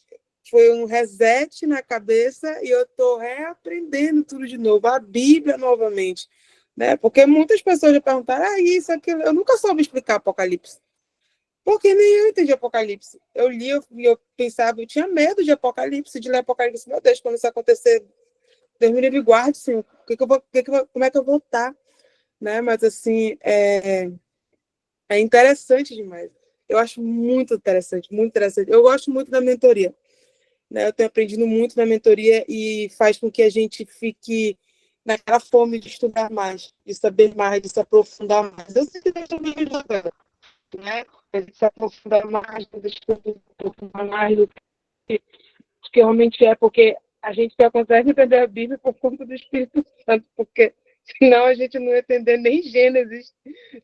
foi um reset na cabeça e eu estou reaprendendo tudo de novo, a Bíblia novamente, né, porque muitas pessoas já perguntaram, isso, aquilo, eu nunca soube explicar Apocalipse. Porque nem eu entendi Apocalipse. Eu li, eu pensava, eu tinha medo de Apocalipse, de ler Apocalipse. Meu Deus, quando isso acontecer, Deus me livre e guarde, Senhor. Como é que eu vou estar? Né? Mas, assim, é interessante demais. Eu acho muito interessante, muito interessante. Eu gosto muito da mentoria. Né? Eu tenho aprendido muito na mentoria e faz com que a gente fique naquela fome de estudar mais, de saber mais, de se aprofundar mais. Eu sei que Deus também me ajuda, né? A gente se aprofundar mais, aprofundar mais do que realmente é, porque a gente só consegue entender a Bíblia por conta do Espírito Santo, porque senão a gente não ia entender nem Gênesis,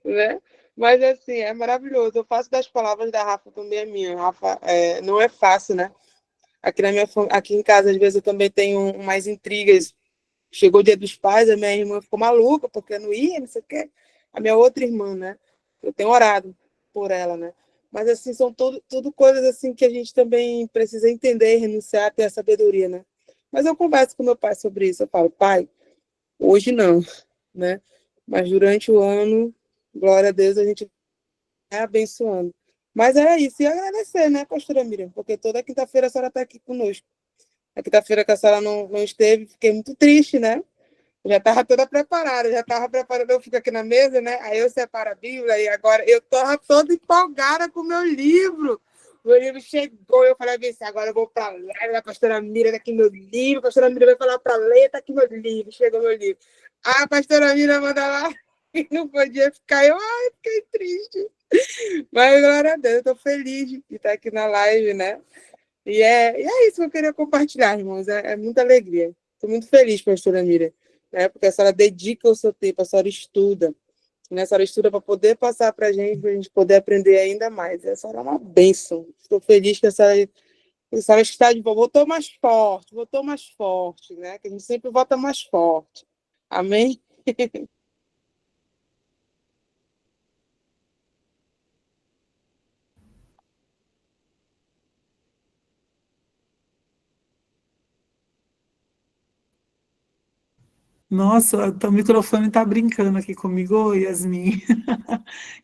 né? Mas, assim, é maravilhoso. Eu faço das palavras da Rafa também a minha. Rafa, não é fácil, né? Aqui em casa, às vezes, eu também tenho umas intrigas. Chegou o Dia dos Pais, a minha irmã ficou maluca, porque não ia, não sei o quê. A minha outra irmã, né? Eu tenho orado por ela, né? Mas, assim, são tudo coisas assim que a gente também precisa entender, renunciar, ter a sabedoria, né? Mas eu converso com meu pai sobre isso. Eu falo, pai, hoje não, né? Mas durante o ano, glória a Deus, a gente vai abençoando. Mas é isso, e agradecer, né, pastora Miriam? Porque toda quinta-feira a senhora está aqui conosco. A quinta-feira que a senhora não esteve, fiquei muito triste, né? Já estava toda preparada, eu fico aqui na mesa, né? Aí eu separo a Bíblia e agora eu estava toda empolgada com o meu livro. Meu livro chegou, eu falei assim, agora eu vou para lá, a pastora Mira, tá aqui meu livro, a pastora Mira vai falar para ler, tá aqui meu livro, chegou meu livro. A pastora Mira manda lá e não podia ficar, fiquei triste. Mas, glória a Deus, eu estou feliz de estar aqui na live, né? E é isso que eu queria compartilhar, irmãos, é muita alegria. Estou muito feliz, pastora Mira, né? Porque a senhora dedica o seu tempo, a senhora estuda, né? A senhora estuda para poder passar para a gente poder aprender ainda mais. A senhora é uma bênção. Estou feliz que a senhora está de volta. Voltou mais forte, né? Que a gente sempre volta mais forte. Amém?
Nossa, o microfone está brincando aqui comigo. Oi, Yasmin.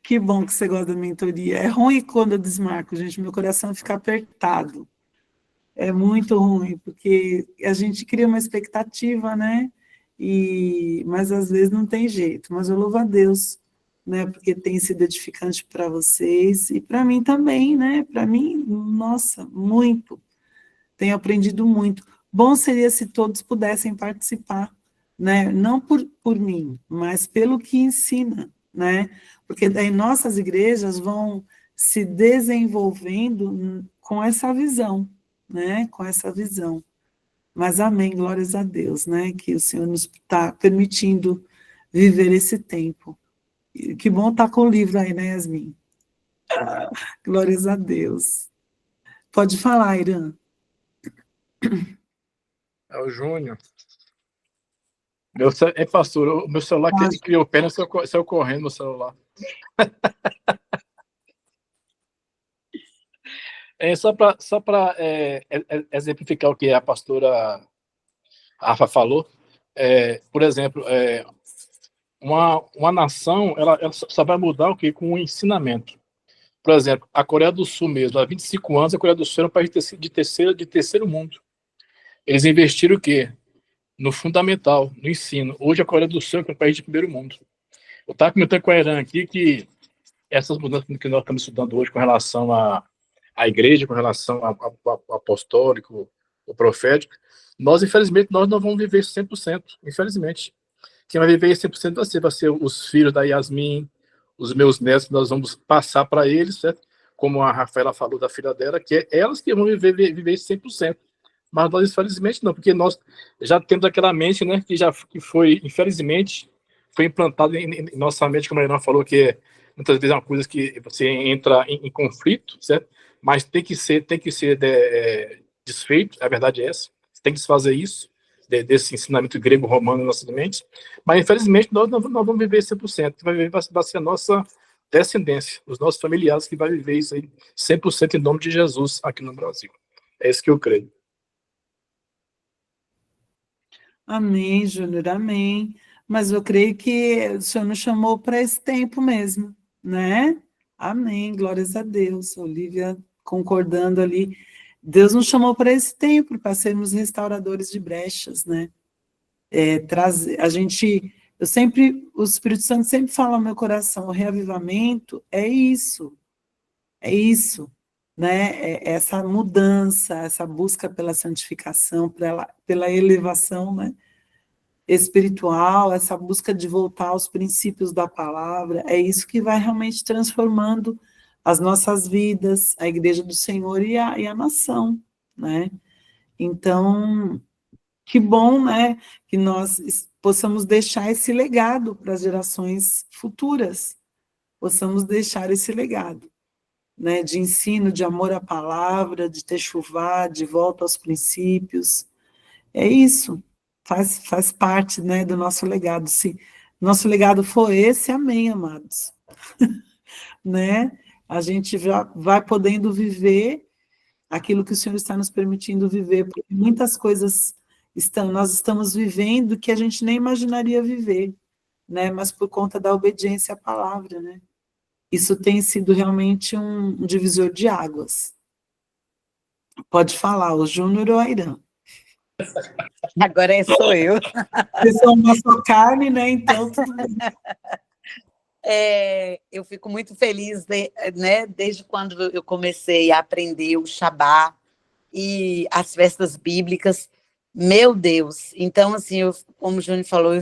Que bom que você gosta da mentoria. É ruim quando eu desmarco, gente, meu coração fica apertado. É muito ruim, porque a gente cria uma expectativa, né? Mas às vezes não tem jeito. Mas eu louvo a Deus, né, porque tem sido edificante para vocês e para mim também, né, para mim, nossa, muito, tenho aprendido muito. Bom seria se todos pudessem participar, né, não por mim, mas pelo que ensina, né, porque daí nossas igrejas vão se desenvolvendo com essa visão, né, com essa visão. Mas amém, glórias a Deus, né, que o Senhor nos está permitindo viver esse tempo. Que bom estar com o livro aí, né, Yasmin? Glórias a Deus. Pode falar, Irã.
É o Júnior. Pastor, o meu celular criou pena, saiu correndo no celular. Só para exemplificar o que a pastora Rafa falou, por exemplo, uma nação ela só vai mudar o quê? Com o ensinamento. Por exemplo, a Coreia do Sul mesmo, há 25 anos, a Coreia do Sul era um país de terceiro mundo. Eles investiram o quê? No fundamental, no ensino. Hoje a Coreia do Sul é um país de primeiro mundo. Eu estava comentando com a Irã aqui que essas mudanças que nós estamos estudando hoje com relação à igreja, com relação ao apostólico, o profético, infelizmente, nós não vamos viver 100%, infelizmente. Quem vai viver 100% vai ser os filhos da Yasmin, os meus netos, nós vamos passar para eles, certo? Como a Rafaela falou da filha dela, que é elas que vão viver 100%. Mas nós, infelizmente, não, porque nós já temos aquela mente, né, que foi, infelizmente, foi implantada em nossa mente, como a Irã falou, que muitas vezes é uma coisa que você entra em conflito, certo? Mas tem que ser desfeito, a verdade é essa, você tem que desfazer isso, desse ensinamento grego-romano nas nossas mentes, mas infelizmente nós não vamos viver 100%, vai ser a nossa descendência, os nossos familiares que vai viver isso aí 100% em nome de Jesus aqui no Brasil. É isso que eu creio.
Amém, Júnior, amém. Mas eu creio que o Senhor nos chamou para esse tempo mesmo, né? Amém, glórias a Deus. Olívia concordando ali. Deus nos chamou para esse tempo, para sermos restauradores de brechas, né? O Espírito Santo sempre fala ao meu coração, o reavivamento é isso, né? Essa mudança, essa busca pela santificação, pela elevação, né? Espiritual, essa busca de voltar aos princípios da palavra, é isso que vai realmente transformando as nossas vidas, a igreja do Senhor e a nação, né? Então, que bom, né, que nós possamos deixar esse legado para as gerações futuras, possamos deixar esse legado, né, de ensino, de amor à palavra, de techuvá, de volta aos princípios. É isso, faz parte, né, do nosso legado. Se nosso legado for esse, amém, amados. Né? A gente já vai podendo viver aquilo que o Senhor está nos permitindo viver, porque muitas coisas nós estamos vivendo que a gente nem imaginaria viver, né? Mas por conta da obediência à palavra, né? Isso tem sido realmente um divisor de águas. Pode falar, o Júnior ou a Irã?
Agora sou eu.
Vocês são uma só carne, né? Então, tudo bem.
Eu fico muito feliz, né, desde quando eu comecei a aprender o Shabá e as festas bíblicas. Meu Deus! Então, assim, como o Júnior falou,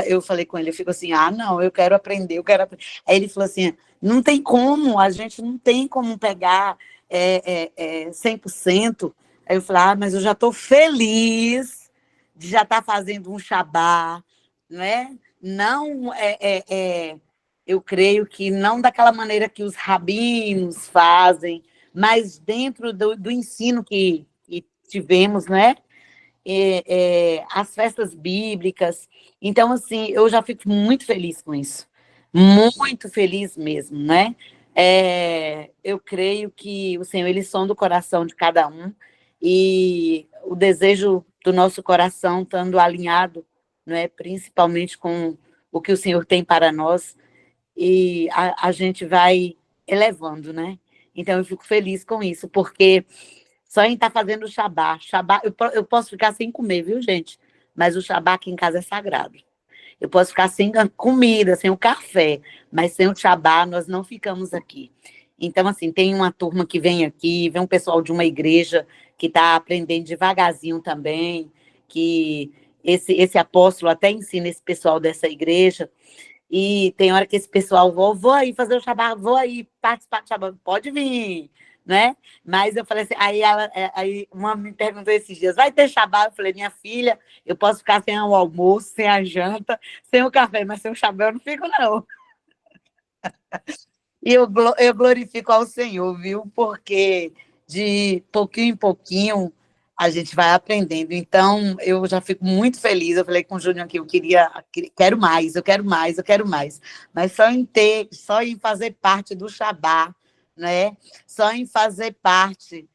eu falei com ele, eu fico assim, não, eu quero aprender, eu quero aprender. Aí ele falou assim, não tem como, a gente não tem como pegar 100%. Aí eu falei, mas eu já estou feliz de já estar fazendo um Shabá, né? Não eu creio que não daquela maneira que os rabinos fazem, mas dentro do ensino que tivemos, né? As festas bíblicas. Então, assim, eu já fico muito feliz com isso. Muito feliz mesmo, né? Eu creio que o Senhor, Ele sonda o coração de cada um e o desejo do nosso coração estando alinhado, né? Principalmente com o que o Senhor tem para nós, e a gente vai elevando, né? Então, eu fico feliz com isso, porque só em estar fazendo o Shabá, eu posso ficar sem comer, viu, gente? Mas o Shabá aqui em casa é sagrado. Eu posso ficar sem comida, sem o café, mas sem o Shabá nós não ficamos aqui. Então, assim, tem uma turma que vem aqui, vem um pessoal de uma igreja que está aprendendo devagarzinho também, que esse apóstolo até ensina esse pessoal dessa igreja, e tem hora que esse pessoal, vou aí fazer o Shabá, vou aí participar do Shabá, pode vir, né? Mas eu falei assim, aí uma me perguntou esses dias, vai ter Shabá? Eu falei, minha filha, eu posso ficar sem o almoço, sem a janta, sem o café, mas sem o Shabá eu não fico, não. E eu glorifico ao Senhor, viu? Porque de pouquinho em pouquinho a gente vai aprendendo. Então, eu já fico muito feliz. Eu falei com o Júnior que eu quero mais, eu quero mais, eu quero mais. Mas só em fazer parte do Shabá, né? Só em fazer parte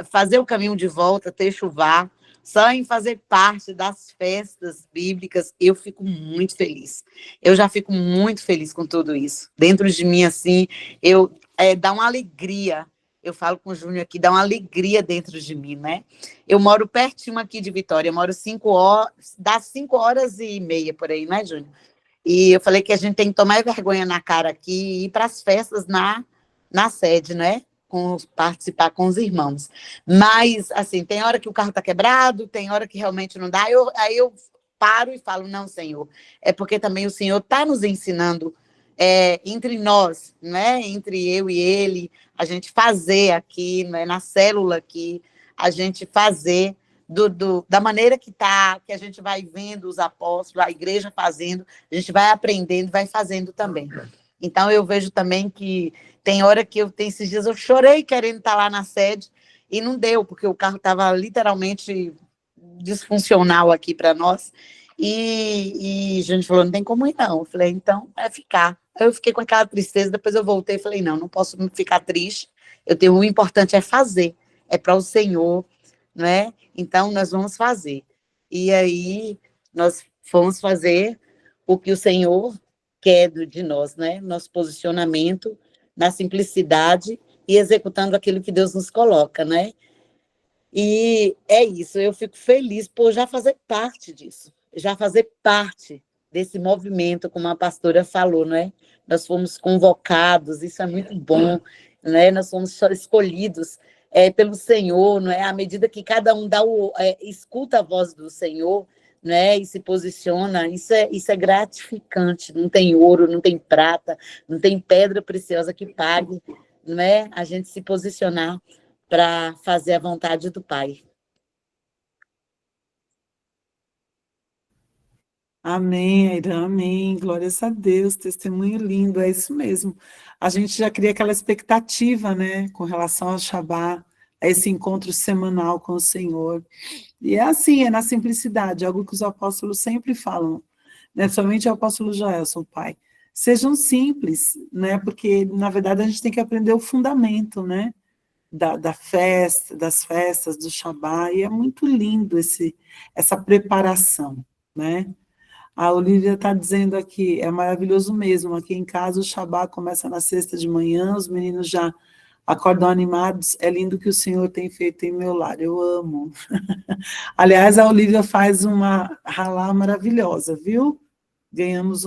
fazer o caminho de volta, Techuvá, só em fazer parte das festas bíblicas, eu fico muito feliz. Eu já fico muito feliz com tudo isso. Dentro de mim, assim, dá uma alegria. Eu falo com o Júnior aqui, dá uma alegria dentro de mim, né? Eu moro pertinho aqui de Vitória, eu moro 5 horas, dá 5h30 por aí, né, Júnior? E eu falei que a gente tem que tomar vergonha na cara aqui e ir para as festas na sede, né? Participar com os irmãos. Mas, assim, tem hora que o carro está quebrado, tem hora que realmente não dá, aí eu paro e falo, não, Senhor, é porque também o Senhor está nos ensinando entre nós, né? Entre eu e ele, a gente fazer aqui, né? Na célula aqui, a gente fazer da maneira que a gente vai vendo os apóstolos, a igreja fazendo, a gente vai aprendendo, vai fazendo também. Então, eu vejo também que tem hora que esses dias eu chorei querendo estar lá na sede e não deu, porque o carro estava literalmente disfuncional aqui para nós. E a gente falou, não tem como ir, não. Eu falei, então, é ficar. Eu fiquei com aquela tristeza, depois eu voltei e falei, não posso ficar triste. O importante é fazer, é para o Senhor, né? Então, nós vamos fazer. E aí, nós fomos fazer o que o Senhor quer de nós, né? Nosso posicionamento na simplicidade e executando aquilo que Deus nos coloca, né? E é isso, eu fico feliz por já fazer parte disso, já fazer parte desse movimento, como a pastora falou, né? Nós fomos convocados, isso é muito bom, né? Nós fomos escolhidos pelo Senhor, não é? À medida que cada um escuta a voz do Senhor, né? E se posiciona, isso é gratificante. Não tem ouro, não tem prata, não tem pedra preciosa que pague, não é? A gente se posicionar para fazer a vontade do Pai.
Amém, Aira, amém. Glórias a Deus, testemunho lindo, é isso mesmo. A gente já cria aquela expectativa, né, com relação ao Shabá, a esse encontro semanal com o Senhor. E é assim, é na simplicidade, algo que os apóstolos sempre falam, né, somente o apóstolo Joelson, pai. Sejam simples, né, porque, na verdade, a gente tem que aprender o fundamento, né, das festas, do Shabá, e é muito lindo essa preparação, né. A Olivia está dizendo aqui, é maravilhoso mesmo, aqui em casa o Shabá começa na sexta de manhã, os meninos já acordam animados, é lindo o que o Senhor tem feito em meu lar, eu amo. Aliás, a Olivia faz uma halá maravilhosa, viu? Ganhamos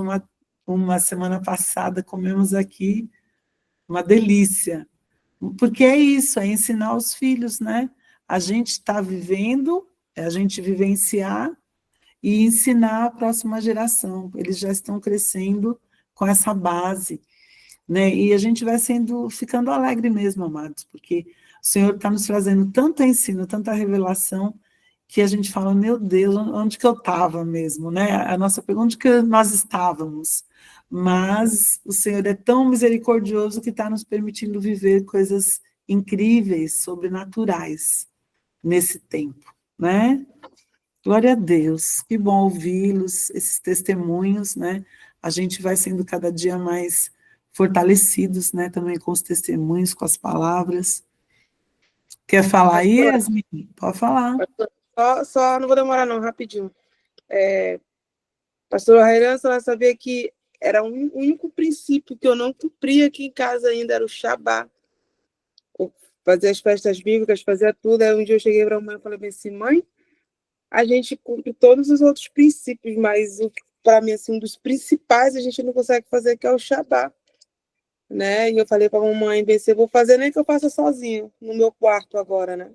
uma semana passada, comemos aqui, uma delícia. Porque é isso, é ensinar os filhos, né? A gente está vivendo, é a gente vivenciar, e ensinar a próxima geração. Eles já estão crescendo com essa base, né? E a gente vai ficando alegre mesmo, amados, porque o Senhor está nos trazendo tanto ensino, tanta revelação, que a gente fala, meu Deus, onde que eu estava mesmo, né? A nossa pergunta, onde que nós estávamos? Mas o Senhor é tão misericordioso que está nos permitindo viver coisas incríveis, sobrenaturais, nesse tempo, né? Glória a Deus, que bom ouvi-los, esses testemunhos, né? A gente vai sendo cada dia mais fortalecidos, né? Também com os testemunhos, com as palavras. Quer falar aí, Yasmin? Pode falar.
Só não vou demorar não, rapidinho. Pastora Rairan, ela sabia que era o único princípio que eu não cumpria aqui em casa ainda, era o Shabá. Fazer as festas bíblicas, fazia tudo. Aí um dia eu cheguei para a mãe e falei assim, mãe, a gente cumpre todos os outros princípios, mas para mim, assim, um dos principais a gente não consegue fazer, que é o Shabá, né? E eu falei para a mamãe, BC, vou fazer nem que eu faça sozinho, no meu quarto agora, né?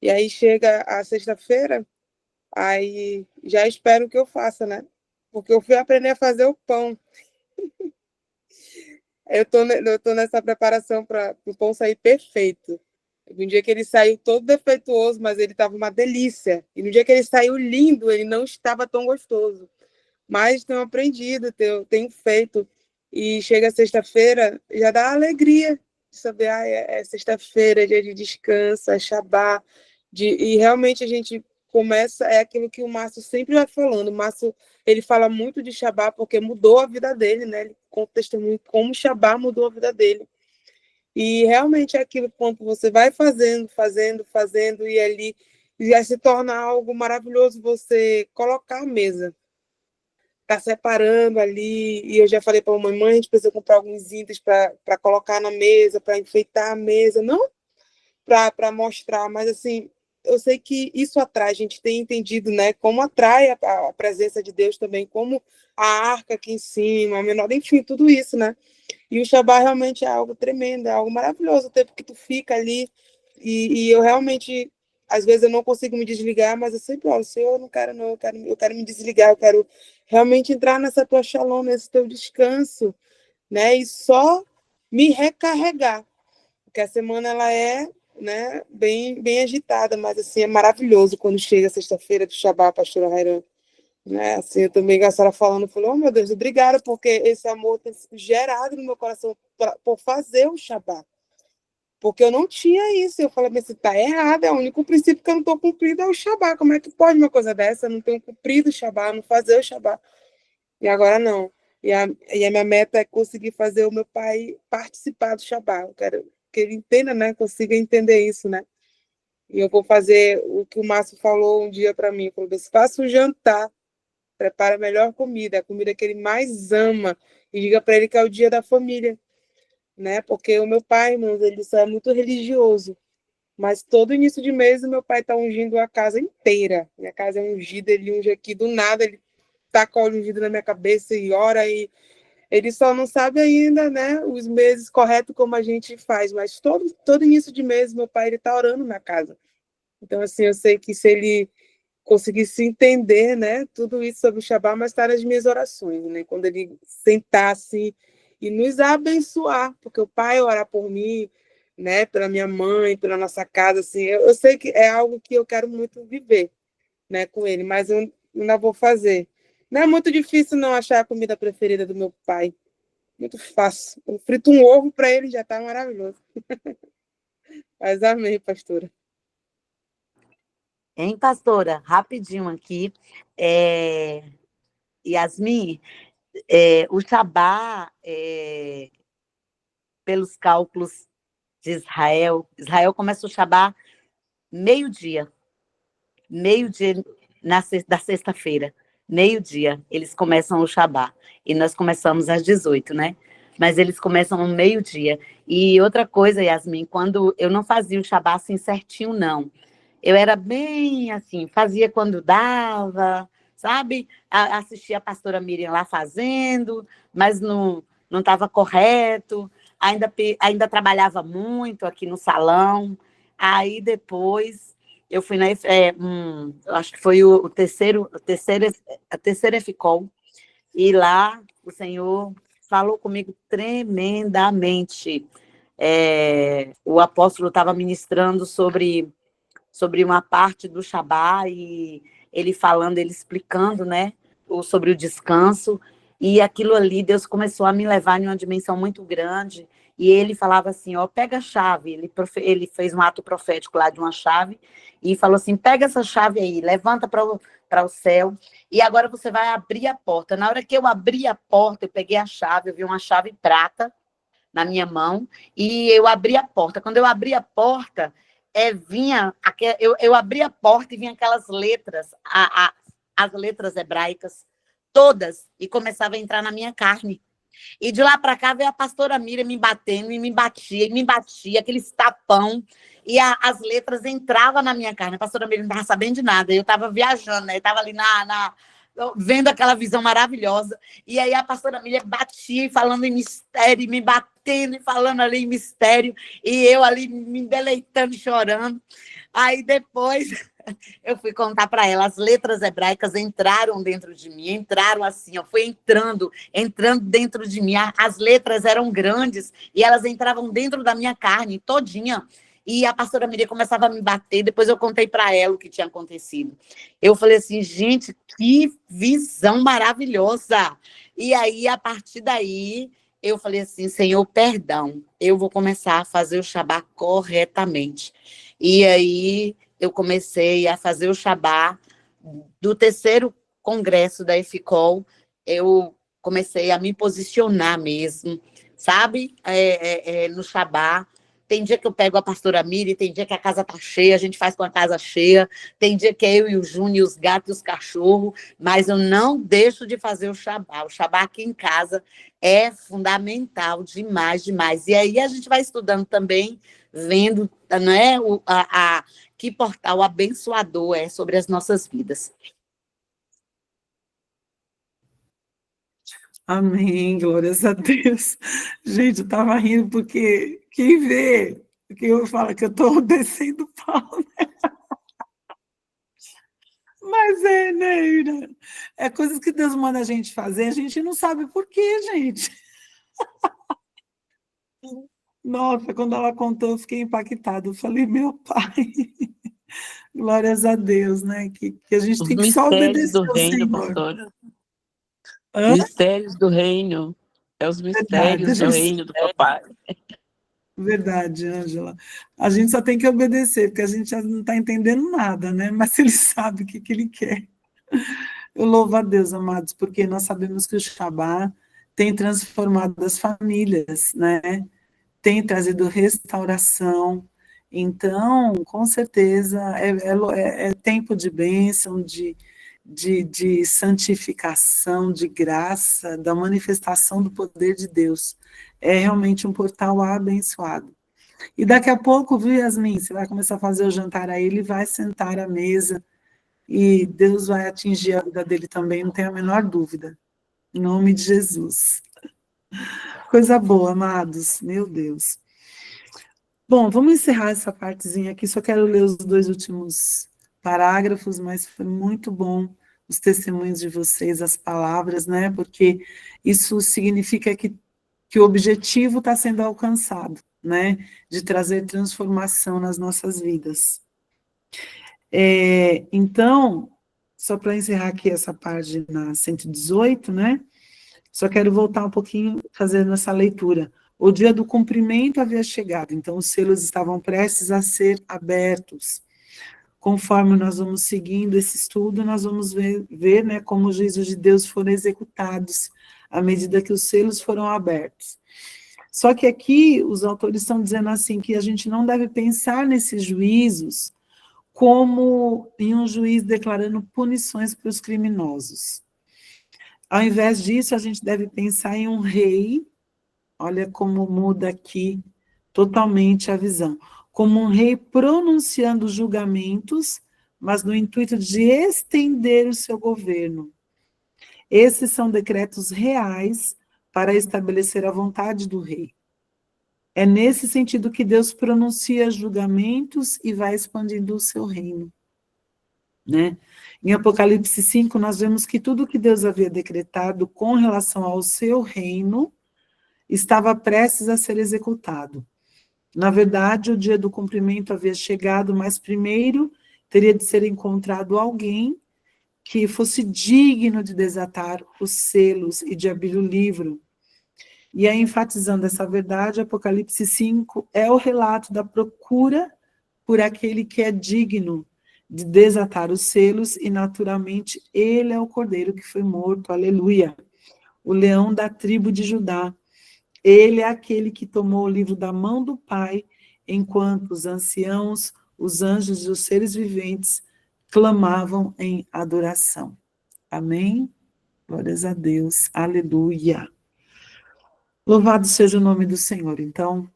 E aí chega a sexta-feira, aí já espero que eu faça, né? Porque eu fui aprender a fazer o pão. Eu tô nessa preparação para o pão sair perfeito. Um dia que ele saiu todo defeituoso, mas ele estava uma delícia. E no dia que ele saiu lindo, ele não estava tão gostoso. Mas tenho aprendido, tenho feito. E chega sexta-feira, já dá alegria de saber, é sexta-feira, é dia de descanso, é Shabá. E realmente a gente começa, é aquilo que o Márcio sempre vai falando. O Márcio, ele fala muito de Shabá porque mudou a vida dele, né? Ele conta testemunho como o Shabá mudou a vida dele. E realmente é aquilo, quando você vai fazendo, e ali já se torna algo maravilhoso você colocar a mesa. Tá separando ali, e eu já falei para a mamãe, a gente precisa comprar alguns itens para colocar na mesa, para enfeitar a mesa, não para mostrar, mas assim, eu sei que isso atrai, a gente tem entendido, né, como atrai a presença de Deus também, como a arca aqui em cima, a menor, enfim, tudo isso, né? E o Shabá realmente é algo tremendo, é algo maravilhoso, o tempo que tu fica ali, e eu realmente, às vezes eu não consigo me desligar, mas eu sempre olho, Senhor, eu não quero não, eu quero me desligar, eu quero realmente entrar nessa tua shalom, nesse teu descanso, né, e só me recarregar, porque a semana ela é, né, bem agitada, mas assim, é maravilhoso quando chega a sexta-feira do Shabá, pastora Rairan, né? Assim, eu também, a senhora falando, falou, oh meu Deus, obrigada, porque esse amor tem sido gerado no meu coração por fazer o Shabá. Porque eu não tinha isso. Eu falei, mas você está errado, é o único princípio que eu não estou cumprindo é o Shabá. Como é que pode uma coisa dessa? Eu não tenho cumprido o Shabá, não fazer o Shabá. E agora não. E a minha meta é conseguir fazer o meu pai participar do Shabá. Eu quero que ele entenda, né? Consiga entender isso, né? E eu vou fazer o que o Márcio falou um dia para mim. Ele falou, faça um jantar, prepara a melhor comida, a comida que ele mais ama, e diga para ele que é o dia da família, né? Porque o meu pai, irmãos, ele só é muito religioso, mas todo início de mês o meu pai está ungindo a casa inteira. Minha casa é ungida, ele unge aqui do nada, ele taca óleo ungido na minha cabeça e ora, e ele só não sabe ainda, né, os meses corretos como a gente faz, mas todo início de mês meu pai ele está orando na casa. Então, assim, eu sei que se ele conseguisse entender, né, tudo isso sobre o Shabá, mas está nas minhas orações, né, quando ele sentasse e nos abençoar, porque o Pai orar por mim, né, pela minha mãe, pela nossa casa, assim, eu sei que é algo que eu quero muito viver, né, com ele, mas eu ainda vou fazer. Não é muito difícil não achar a comida preferida do meu pai, muito fácil. Eu frito um ovo para ele, já está maravilhoso. Mas amém, pastora.
Hein, pastora? Rapidinho aqui. Yasmin, o Shabá, pelos cálculos de Israel começa o Shabá meio-dia da sexta-feira, meio-dia, eles começam o Shabá, e nós começamos às 18, né? Mas eles começam no meio-dia. E outra coisa, Yasmin, quando eu não fazia o Shabá assim certinho, não. Eu era bem assim, fazia quando dava, sabe? Assistia a pastora Miriam lá fazendo, mas não estava correto. Ainda trabalhava muito aqui no salão. Aí depois eu fui acho que foi a terceira FCOL, e lá o Senhor falou comigo tremendamente. O apóstolo estava ministrando sobre uma parte do Shabá, e ele explicando, né, sobre o descanso, e aquilo ali, Deus começou a me levar em uma dimensão muito grande, e ele falava assim, ó, pega a chave, ele fez um ato profético lá de uma chave, e falou assim, pega essa chave aí, levanta para o céu, e agora você vai abrir a porta. Na hora que eu abri a porta, eu peguei a chave, eu vi uma chave prata na minha mão, e eu abri a porta. Quando eu abri a porta, eu abri a porta e vinha aquelas letras, as letras hebraicas, todas, e começava a entrar na minha carne. E de lá para cá veio a pastora Miriam me batendo, e me batia, aquele tapão, e as letras entravam na minha carne. A pastora Miriam não estava sabendo de nada, eu estava viajando, né? Eu estava ali vendo aquela visão maravilhosa, e aí a pastora Miriam batia, falando em mistério, me batendo e falando ali em mistério, e eu ali me deleitando, chorando. Aí depois eu fui contar para ela, as letras hebraicas entraram dentro de mim, entraram assim, ó, foi entrando dentro de mim. As letras eram grandes e elas entravam dentro da minha carne todinha. E a pastora Miriam começava a me bater, depois eu contei para ela o que tinha acontecido. Eu falei assim, gente, que visão maravilhosa! E aí, a partir daí, eu falei assim, Senhor, perdão, eu vou começar a fazer o Shabá corretamente. E aí, eu comecei a fazer o Shabá do terceiro congresso da EFICOL, eu comecei a me posicionar mesmo, sabe, no Shabá. Tem dia que eu pego a pastora Miri, tem dia que a casa está cheia, a gente faz com a casa cheia, tem dia que é eu e o Júnior, os gatos e os cachorros, mas eu não deixo de fazer o Shabá. O Shabá aqui em casa é fundamental demais, demais. E aí a gente vai estudando também, vendo, né, que portal abençoador é sobre as nossas vidas.
Amém, glórias a Deus. Gente, eu estava rindo porque quem vê, que eu falo que eu estou descendo pau, né? Mas né, Ira? É coisas que Deus manda a gente fazer, a gente não sabe por quê, gente. Nossa, quando ela contou, eu fiquei impactada. Eu falei, meu pai, glórias a Deus, né? Que a gente
Os
tem que só
mistérios
obedecer
do
ao
reino,
Senhor.
pastora.
Hã?
Mistérios do reino. É os
Verdade,
mistérios do reino do papai.
verdade, Ângela. A gente só tem que obedecer, porque a gente já não está entendendo nada, né? Mas ele sabe o que ele quer. Eu louvo a Deus, amados, porque nós sabemos que o Shabá tem transformado as famílias, né? Tem trazido restauração. Então, com certeza, é tempo de bênção, de santificação, de graça, da manifestação do poder de Deus. É realmente um portal abençoado. E daqui a pouco, viu, Yasmin, você vai começar a fazer o jantar aí, ele vai sentar à mesa e Deus vai atingir a vida dele também, não tenho a menor dúvida. Em nome de Jesus. Coisa boa, amados, meu Deus. Bom, vamos encerrar essa partezinha aqui, só quero ler os 2 últimos parágrafos, mas foi muito bom os testemunhos de vocês, as palavras, né? Porque isso significa que o objetivo está sendo alcançado, né? De trazer transformação nas nossas vidas. Então, só para encerrar aqui essa página 118, né? Só quero voltar um pouquinho fazendo essa leitura. O dia do cumprimento havia chegado, então os selos estavam prestes a ser abertos. Conforme nós vamos seguindo esse estudo, nós vamos ver né, como os juízos de Deus foram executados à medida que os selos foram abertos. Só que aqui os autores estão dizendo assim que a gente não deve pensar nesses juízos como em um juiz declarando punições para os criminosos. Ao invés disso, a gente deve pensar em um rei, olha como muda aqui totalmente a visão, como um rei pronunciando julgamentos, mas no intuito de estender o seu governo. Esses são decretos reais para estabelecer a vontade do rei. É nesse sentido que Deus pronuncia julgamentos e vai expandindo o seu reino. Né? Em Apocalipse 5, nós vemos que tudo que Deus havia decretado com relação ao seu reino estava prestes a ser executado. Na verdade, o dia do cumprimento havia chegado, mas primeiro teria de ser encontrado alguém que fosse digno de desatar os selos e de abrir o livro. E aí, enfatizando essa verdade, Apocalipse 5 é o relato da procura por aquele que é digno de desatar os selos, e naturalmente ele é o cordeiro que foi morto, aleluia, o leão da tribo de Judá. Ele é aquele que tomou o livro da mão do Pai, enquanto os anciãos, os anjos e os seres viventes clamavam em adoração. Amém? Glórias a Deus, aleluia. Louvado seja o nome do Senhor. Então,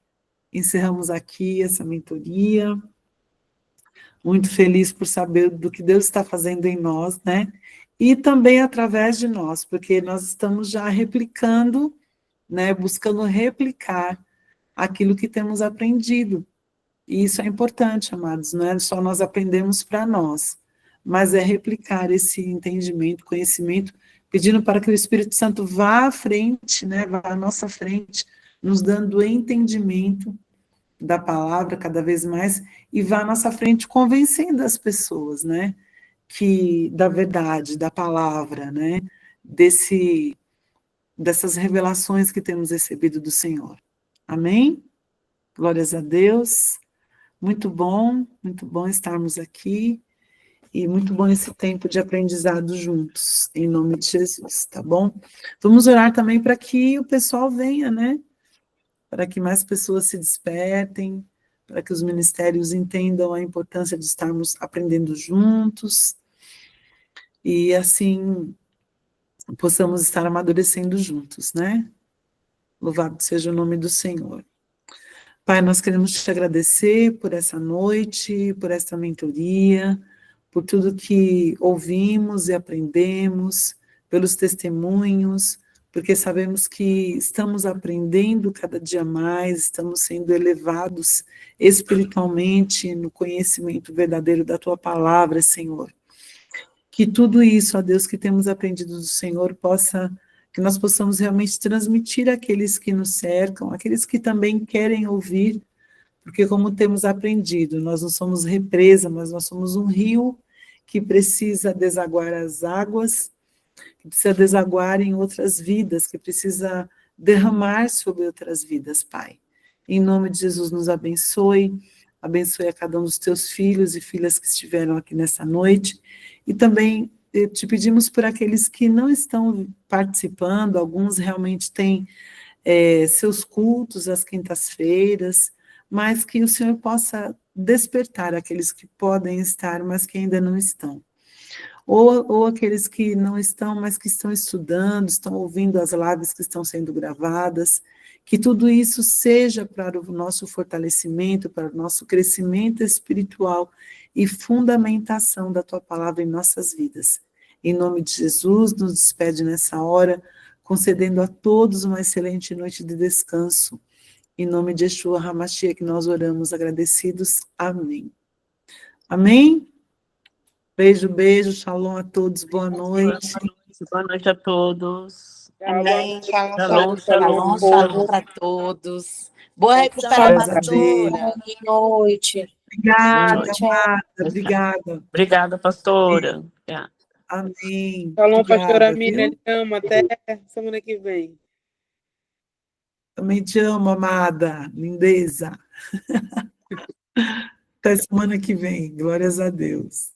encerramos aqui essa mentoria. Muito feliz por saber do que Deus está fazendo em nós, né? E também através de nós, porque nós estamos já replicando, né? Buscando replicar aquilo que temos aprendido. E isso é importante, amados, não é só nós aprendemos para nós, mas é replicar esse entendimento, conhecimento, pedindo para que o Espírito Santo vá à frente, né? Vá à nossa frente, nos dando entendimento da palavra cada vez mais e vá à nossa frente convencendo as pessoas, né, que da verdade, da palavra, né, dessas revelações que temos recebido do Senhor. Amém? Glórias a Deus. Muito bom estarmos aqui e muito bom esse tempo de aprendizado juntos, em nome de Jesus, tá bom? Vamos orar também para que o pessoal venha, né? Para que mais pessoas se despertem, para que os ministérios entendam a importância de estarmos aprendendo juntos, e assim possamos estar amadurecendo juntos, né? Louvado seja o nome do Senhor. Pai, nós queremos te agradecer por essa noite, por esta mentoria, por tudo que ouvimos e aprendemos, pelos testemunhos, porque sabemos que estamos aprendendo cada dia mais, estamos sendo elevados espiritualmente no conhecimento verdadeiro da tua palavra, Senhor. Que tudo isso, ó Deus, que temos aprendido do Senhor, que nós possamos realmente transmitir àqueles que nos cercam, àqueles que também querem ouvir, porque como temos aprendido, nós não somos represa, mas nós somos um rio que precisa desaguar as águas, que precisa desaguar em outras vidas, que precisa derramar sobre outras vidas, Pai. Em nome de Jesus, nos abençoe a cada um dos teus filhos e filhas que estiveram aqui nessa noite, e também te pedimos por aqueles que não estão participando, alguns realmente têm seus cultos às quintas-feiras, mas que o Senhor possa despertar aqueles que podem estar, mas que ainda não estão. Ou aqueles que não estão, mas que estão estudando, estão ouvindo as lives que estão sendo gravadas, que tudo isso seja para o nosso fortalecimento, para o nosso crescimento espiritual e fundamentação da Tua palavra em nossas vidas. Em nome de Jesus, nos despede nessa hora, concedendo a todos uma excelente noite de descanso. Em nome de Yeshua HaMashiach que nós oramos agradecidos. Amém. Amém? Beijo, beijo, shalom a todos, boa noite.
Boa noite a todos.
Amém. Shalom,
Shalom,
Shalom,
shalom.
shalom para todos. Boa
Tchau,
recuperação,
Glórias a Deus.
pastora.
Boa noite.
Obrigada,
noite.
amada, obrigada.
Obrigada, pastora.
Amém.
Falou, pastora
Obrigada,
Miriam,
viu?
amo. Até semana que vem.
Também te amo, amada, lindeza. Até semana que vem. Glórias a Deus.